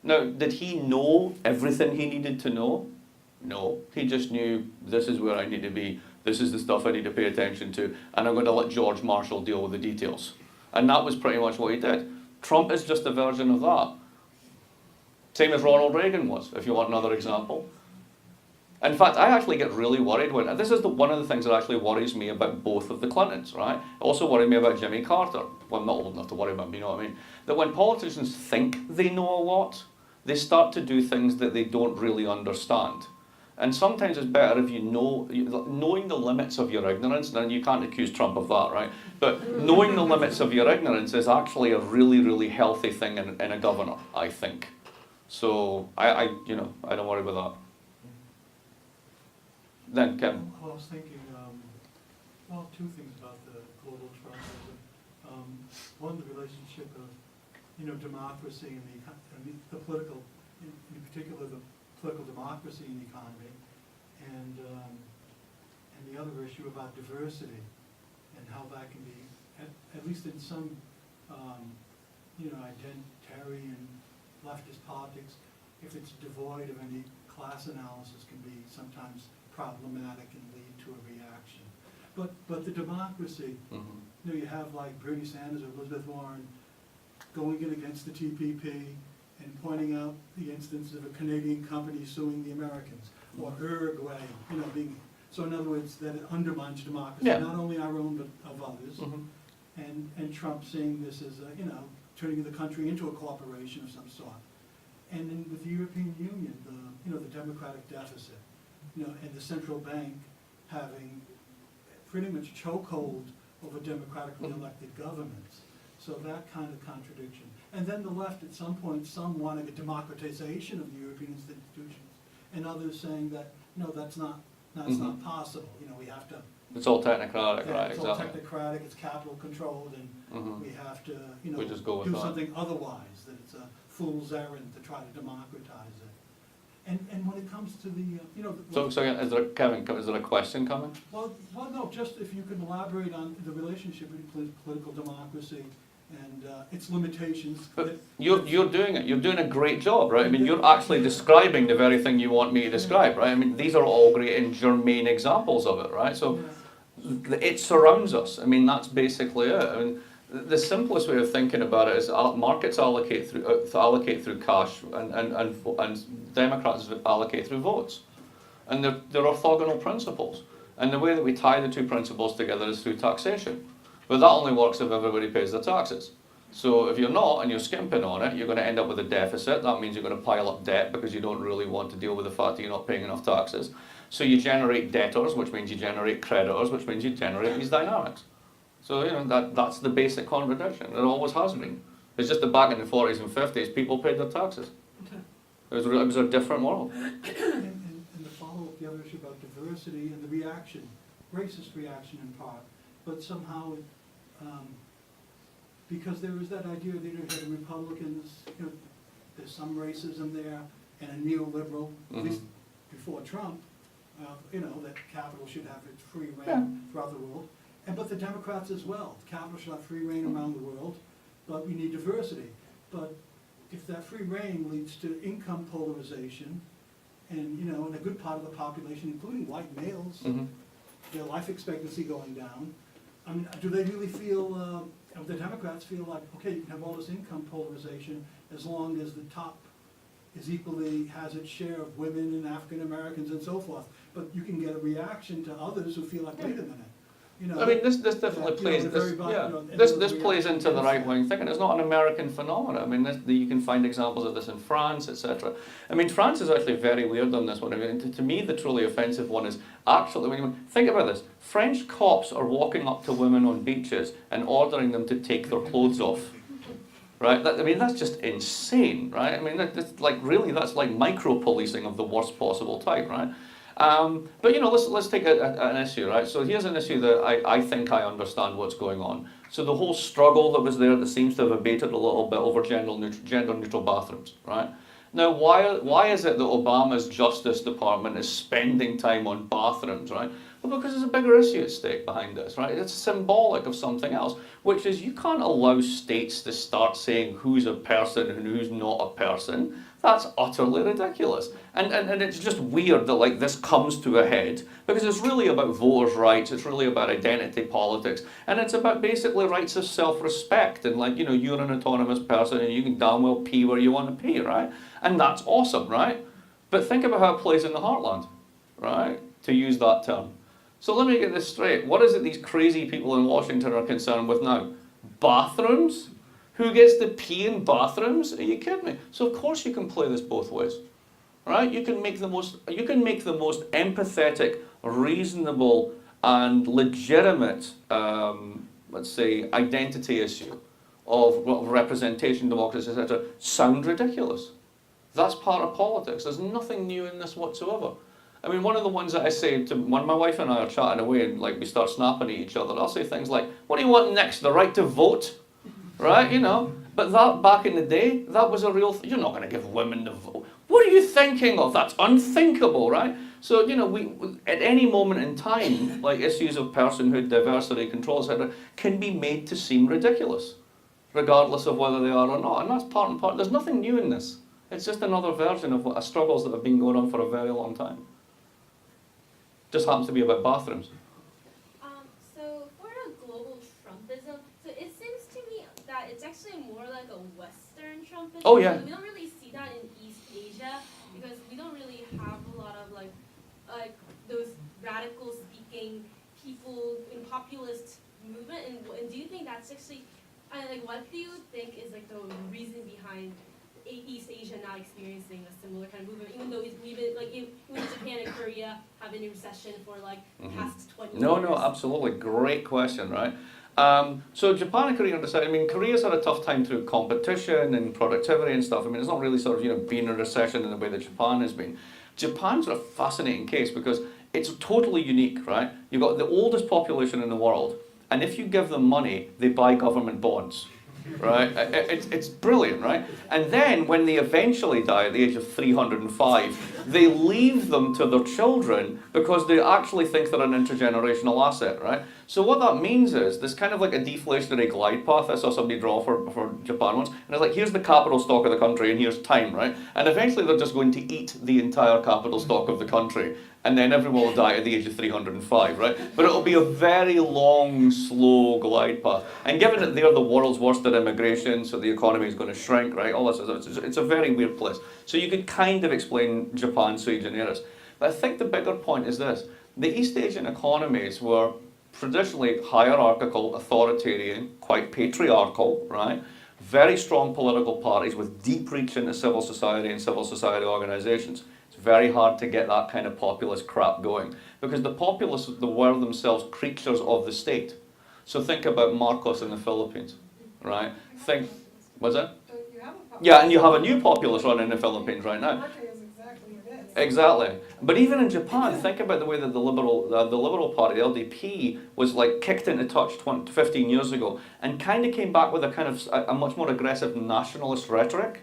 Now, did he know everything he needed to know? No. He just knew, this is where I need to be, this is the stuff I need to pay attention to, and I'm going to let George Marshall deal with the details. And that was pretty much what he did. Trump is just a version of that. Same as Ronald Reagan was, if you want another example. In fact, I actually get really worried when, this is one of the things that actually worries me about both of the Clintons, right? It also worried me about Jimmy Carter. Well, I'm not old enough to worry about him, you know what I mean? That when politicians think they know a lot, they start to do things that they don't really understand. And sometimes it's better if you know, knowing the limits of your ignorance, and you can't accuse Trump of that, right? But knowing the limits of your ignorance is actually a really, really healthy thing in a governor, I think. So, I don't worry about that. Then, Kevin. Well, I was thinking, two things about the global trust. One, the relationship of, democracy and the political, in particular, the political democracy in the economy, and the other issue about diversity and how that can be, at least in some, identitarian leftist politics, if it's devoid of any class analysis, can be sometimes problematic and lead to a reaction. But the democracy, you have like Bernie Sanders or Elizabeth Warren going in against the TPP and pointing out the instance of a Canadian company suing the Americans, or Uruguay, being, so in other words, that it undermines democracy, not only our own but of others. And Trump seeing this as, turning the country into a corporation of some sort. And then with the European Union, the democratic deficit, and the central bank having pretty much chokehold over democratically elected governments. So that kind of contradiction. And then the left, at some point, some wanting a democratization of the European institutions, and others saying that, no, that's not possible. We have to. It's all technocratic, right? It's all technocratic, it's capital controlled, and we have to, we just go with do that. something otherwise, that it's a fool's errand to try to democratize it. And when it comes to the, So is there a question coming? Well, no, just if you could elaborate on the relationship between political democracy and its limitations. But you're doing it. You're doing a great job, right? I mean, you're actually describing the very thing you want me to describe, right? I mean, these are all great and germane examples of it, right? So it surrounds us. I mean, that's basically it. I mean, the simplest way of thinking about it is markets allocate through cash, and Democrats allocate through votes. And they're orthogonal principles. And the way that we tie the two principles together is through taxation. But that only works if everybody pays their taxes. So if you're not and you're skimping on it, you're going to end up with a deficit. That means you're going to pile up debt because you don't really want to deal with the fact that you're not paying enough taxes. So you generate debtors, which means you generate creditors, which means you generate these dynamics. So that's the basic contradiction. It always has been. It's just that back in the 40s and 50s, people paid their taxes. It was a different world. And the follow-up, the other issue about diversity and the reaction, racist reaction in part, but somehow, because there was that idea that you had Republicans, there's some racism there, and a neoliberal, at least before Trump, that capital should have its free reign throughout the world. But the Democrats as well. Capital should have free reign around the world, but we need diversity. But if that free reign leads to income polarization, and a good part of the population, including white males, their life expectancy going down, I mean, do they really feel, the Democrats feel like, okay, you can have all this income polarization as long as the top has its share of women and African Americans and so forth, but you can get a reaction to others who feel like, wait a minute. I mean, this definitely plays. This plays into the right-wing thinking. It's not an American phenomenon. I mean, you can find examples of this in France, etc. I mean, France is actually very weird on this one. I mean, to me, the truly offensive one is actually, when you think about this, French cops are walking up to women on beaches and ordering them to take their clothes off. Right? I mean, that's just insane, right? I mean, that's like micro-policing of the worst possible type, right? But let's take an issue, right? So here's an issue that I think I understand what's going on. So the whole struggle that was there that seems to have abated a little bit over gender-neutral bathrooms, right? Now, why is it that Obama's Justice Department is spending time on bathrooms, right? Well, because there's a bigger issue at stake behind this, right? It's symbolic of something else, which is you can't allow states to start saying who's a person and who's not a person. That's utterly ridiculous. And it's just weird that like this comes to a head, because it's really about voters' rights, it's really about identity politics, and it's about basically rights of self-respect, and like, you know, you're an autonomous person and you can damn well pee where you want to pee, right? And that's awesome, right? But think about how it plays in the heartland, right? To use that term. So let me get this straight. What is it these crazy people in Washington are concerned with now? Bathrooms? Who gets to pee in bathrooms? Are you kidding me? So of course you can play this both ways, right? You can make the most empathetic, reasonable, and legitimate, let's say, identity issue of representation, democracy, etc., sound ridiculous. That's part of politics. There's nothing new in this whatsoever. I mean, one of the ones that I say to when my wife and I are chatting away and like we start snapping at each other, I'll say things like, "What do you want next? The right to vote?" Right? You know. But that back in the day, that was a real. You're not going to give women the vote. What are you thinking of? That's unthinkable, right? So you know, we at any moment in time, like issues of personhood, diversity, control, etc., can be made to seem ridiculous, regardless of whether they are or not. And that's part and part. There's nothing new in this. It's just another version of struggles that have been going on for a very long time. Just happens to be about bathrooms. So for the global Trumpism, so it seems to me that it's actually more like a Western Trumpism. Oh, yeah. So we don't really see that in East Asia because we don't really have a lot of like those radical speaking people in populist movement. And do you think that's actually like what do you think is like the reason behind East Asia not experiencing a similar kind of movement, even though we've been like even Japan and Korea have been in recession for like the past 20 years? No, absolutely. Great question, right? So Japan and Korea decided, I mean, Korea's had a tough time through competition and productivity and stuff. I mean, it's not really sort of, you know, been a recession in the way that Japan has been. Japan's a fascinating case because it's totally unique, right? You've got the oldest population in the world, and if you give them money, they buy government bonds. Right? It's brilliant, right? And then when they eventually die at the age of 305, they leave them to their children because they actually think they're an intergenerational asset, right? So what that means is there's kind of like a deflationary glide path I saw somebody draw for Japan once. And it's like, here's the capital stock of the country and here's time, right? And eventually they're just going to eat the entire capital stock of the country. And then everyone will die at the age of 305, right? But it'll be a very long, slow glide path. And given that they're the world's worst at immigration, so the economy is going to shrink, right? All this, it's a very weird place. So you could kind of explain Japan sui generis. But I think the bigger point is this. The East Asian economies were traditionally hierarchical, authoritarian, quite patriarchal, right? Very strong political parties with deep reach into civil society and civil society organizations. Very hard to get that kind of populist crap going because the populists were themselves creatures of the state. So think about Marcos in the Philippines, right? Was it? Yeah, and you have a new populist running in the Philippines right now. Exactly. But even in Japan, think about the way that the Liberal Party, the LDP, was like kicked into touch 15 years ago and kind of came back with a kind of a much more aggressive nationalist rhetoric.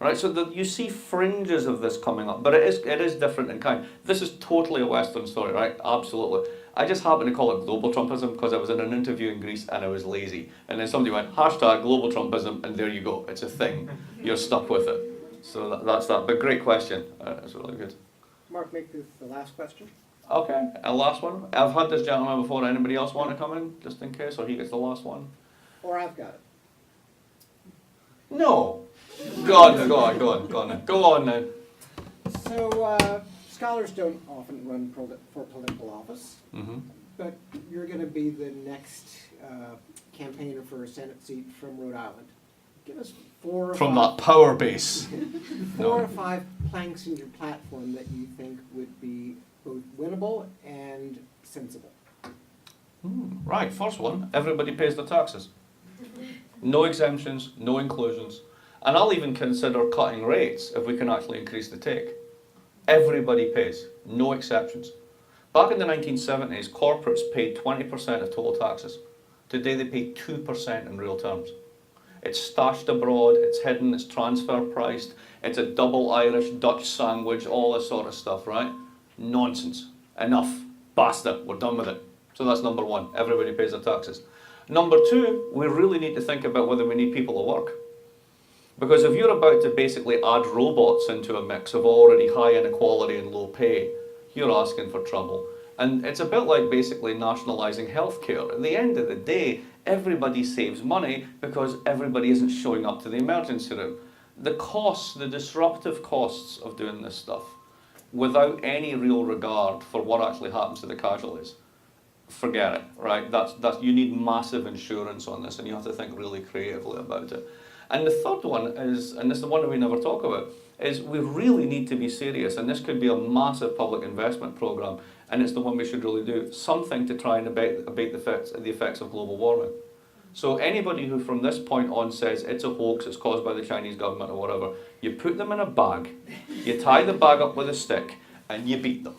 Right, so you see fringes of this coming up, but it is different in kind. This is totally a Western story, right? Absolutely. I just happen to call it global Trumpism because I was in an interview in Greece and I was lazy. And then somebody went, hashtag global Trumpism, and there you go. It's a thing. You're stuck with it. So that's that. But great question. That's really good. Mark, make this the last question. Okay, and last one. I've had this gentleman before. Anybody else want to come in, just in case, or he gets the last one? Or I've got it. No. Go on now. So scholars don't often run for political office, but you're going to be the next campaigner for a Senate seat from Rhode Island. Give us that power base. four or five planks in your platform that you think would be both winnable and sensible. Right, first one, everybody pays their taxes. No exemptions, no inclusions. And I'll even consider cutting rates if we can actually increase the take. Everybody pays, no exceptions. Back in the 1970s, corporates paid 20% of total taxes. Today they pay 2% in real terms. It's stashed abroad, it's hidden, it's transfer priced, it's a double Irish Dutch sandwich, all this sort of stuff, right? Nonsense. Enough. Basta, we're done with it. So that's number one, everybody pays their taxes. Number two, we really need to think about whether we need people to work. Because if you're about to basically add robots into a mix of already high inequality and low pay, you're asking for trouble. And it's a bit like basically nationalising healthcare. At the end of the day, everybody saves money because everybody isn't showing up to the emergency room. The costs, the disruptive costs of doing this stuff, without any real regard for what actually happens to the casualties, forget it, right? You need massive insurance on this, and you have to think really creatively about it. And the third one is, and this is the one that we never talk about, is we really need to be serious, and this could be a massive public investment program, and it's the one we should really do, something to try and abate the effects of global warming. So anybody who from this point on says it's a hoax, it's caused by the Chinese government or whatever, you put them in a bag, you tie the bag up with a stick, and you beat them.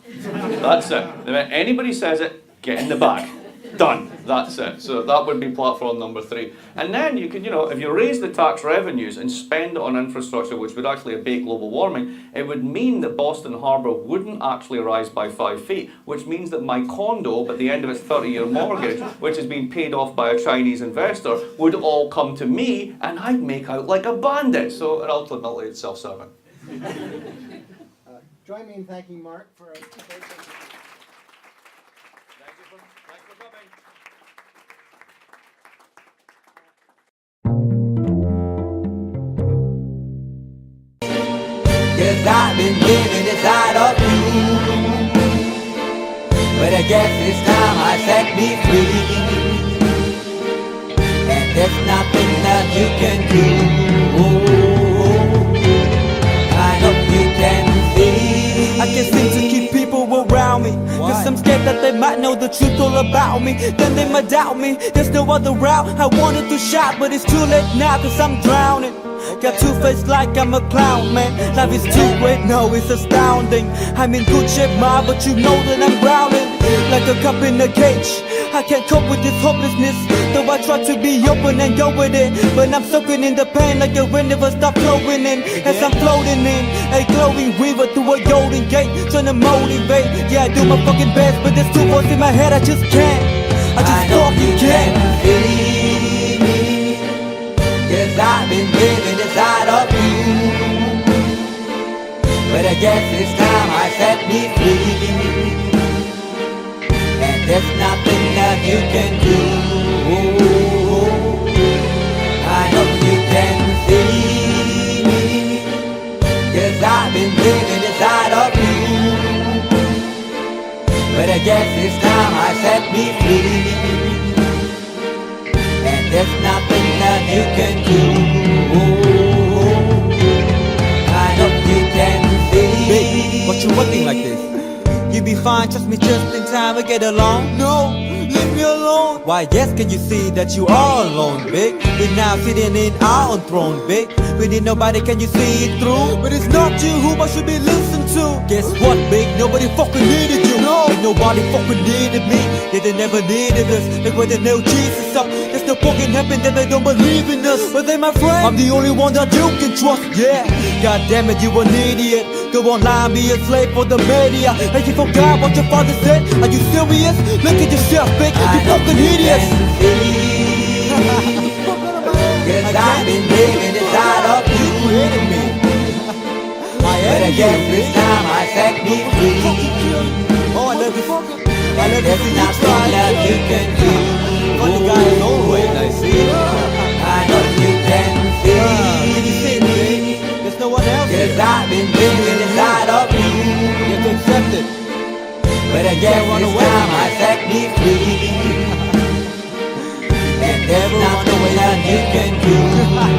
That's it. Anybody says it, get in the bag. Done. That's it. So that would be platform number 3. And then you can, if you raise the tax revenues and spend it on infrastructure, which would actually abate global warming, it would mean that Boston Harbour wouldn't actually rise by 5 feet, which means that my condo, at the end of its 30-year mortgage, which has been paid off by a Chinese investor, would all come to me, and I'd make out like a bandit. So ultimately, it's self-serving. Join me in thanking Mark for a great Cause I've been living inside of you, but I guess it's time I set me free, and there's nothing that you can do. I hope you can see. I can't seem to keep people around me, cause I'm scared that they might know the truth all about me. Then they might doubt me, there's no other route. I wanted to shout, but it's too late now, cause I'm drowning. Got two-faced like I'm a clown, man. Life is too great, no, it's astounding. I'm in good shape, ma, but you know that I'm drowning like a cup in a cage. I can't cope with this hopelessness, though I try to be open and go with it, but I'm soaking in the pain like the wind never stop flowing in. As I'm floating in a glowing river through a golden gate, trying to motivate. Yeah, I do my fucking best, but there's two voices in my head, I just can't. I just fucking can't. Cause I've been living inside of you, but I guess it's time I set me free, and there's nothing that you can do. I hope you can see me, cause I've been living inside of you, but I guess it's time I set me free, and there's nothing that you can do. I hope you can see. Babe, what you looking like this? You be fine, trust me, just in time we get along. No, leave me alone. Why yes, can you see that you are alone, big? We're now sitting in our own throne, big. We need nobody, can you see it through? But it's not you whom I should be listening to. Guess what, big? Nobody fucking needed you. No, ain't nobody fucking needed me. Yeah, they never needed us. Like when they nailed Jesus up, there's no fucking heaven that they don't believe in us. But they my friend, I'm the only one that you can trust. Yeah, god damn it, you an idiot. Go online, be a slave for the media. Like you forgot what your father said. Are you serious? Look at yourself, big. You fucking idiots. Cause I've been living inside of you, but I guess this time I set me free. Oh, I love you. I love There's nothing that you can do. Funny guy is always nice, see? I hope you can Can you see see me? There's no one else. Cause I've been living inside of you, You have to accept it. but I guess this time I set me free, and there's nothing that you can do.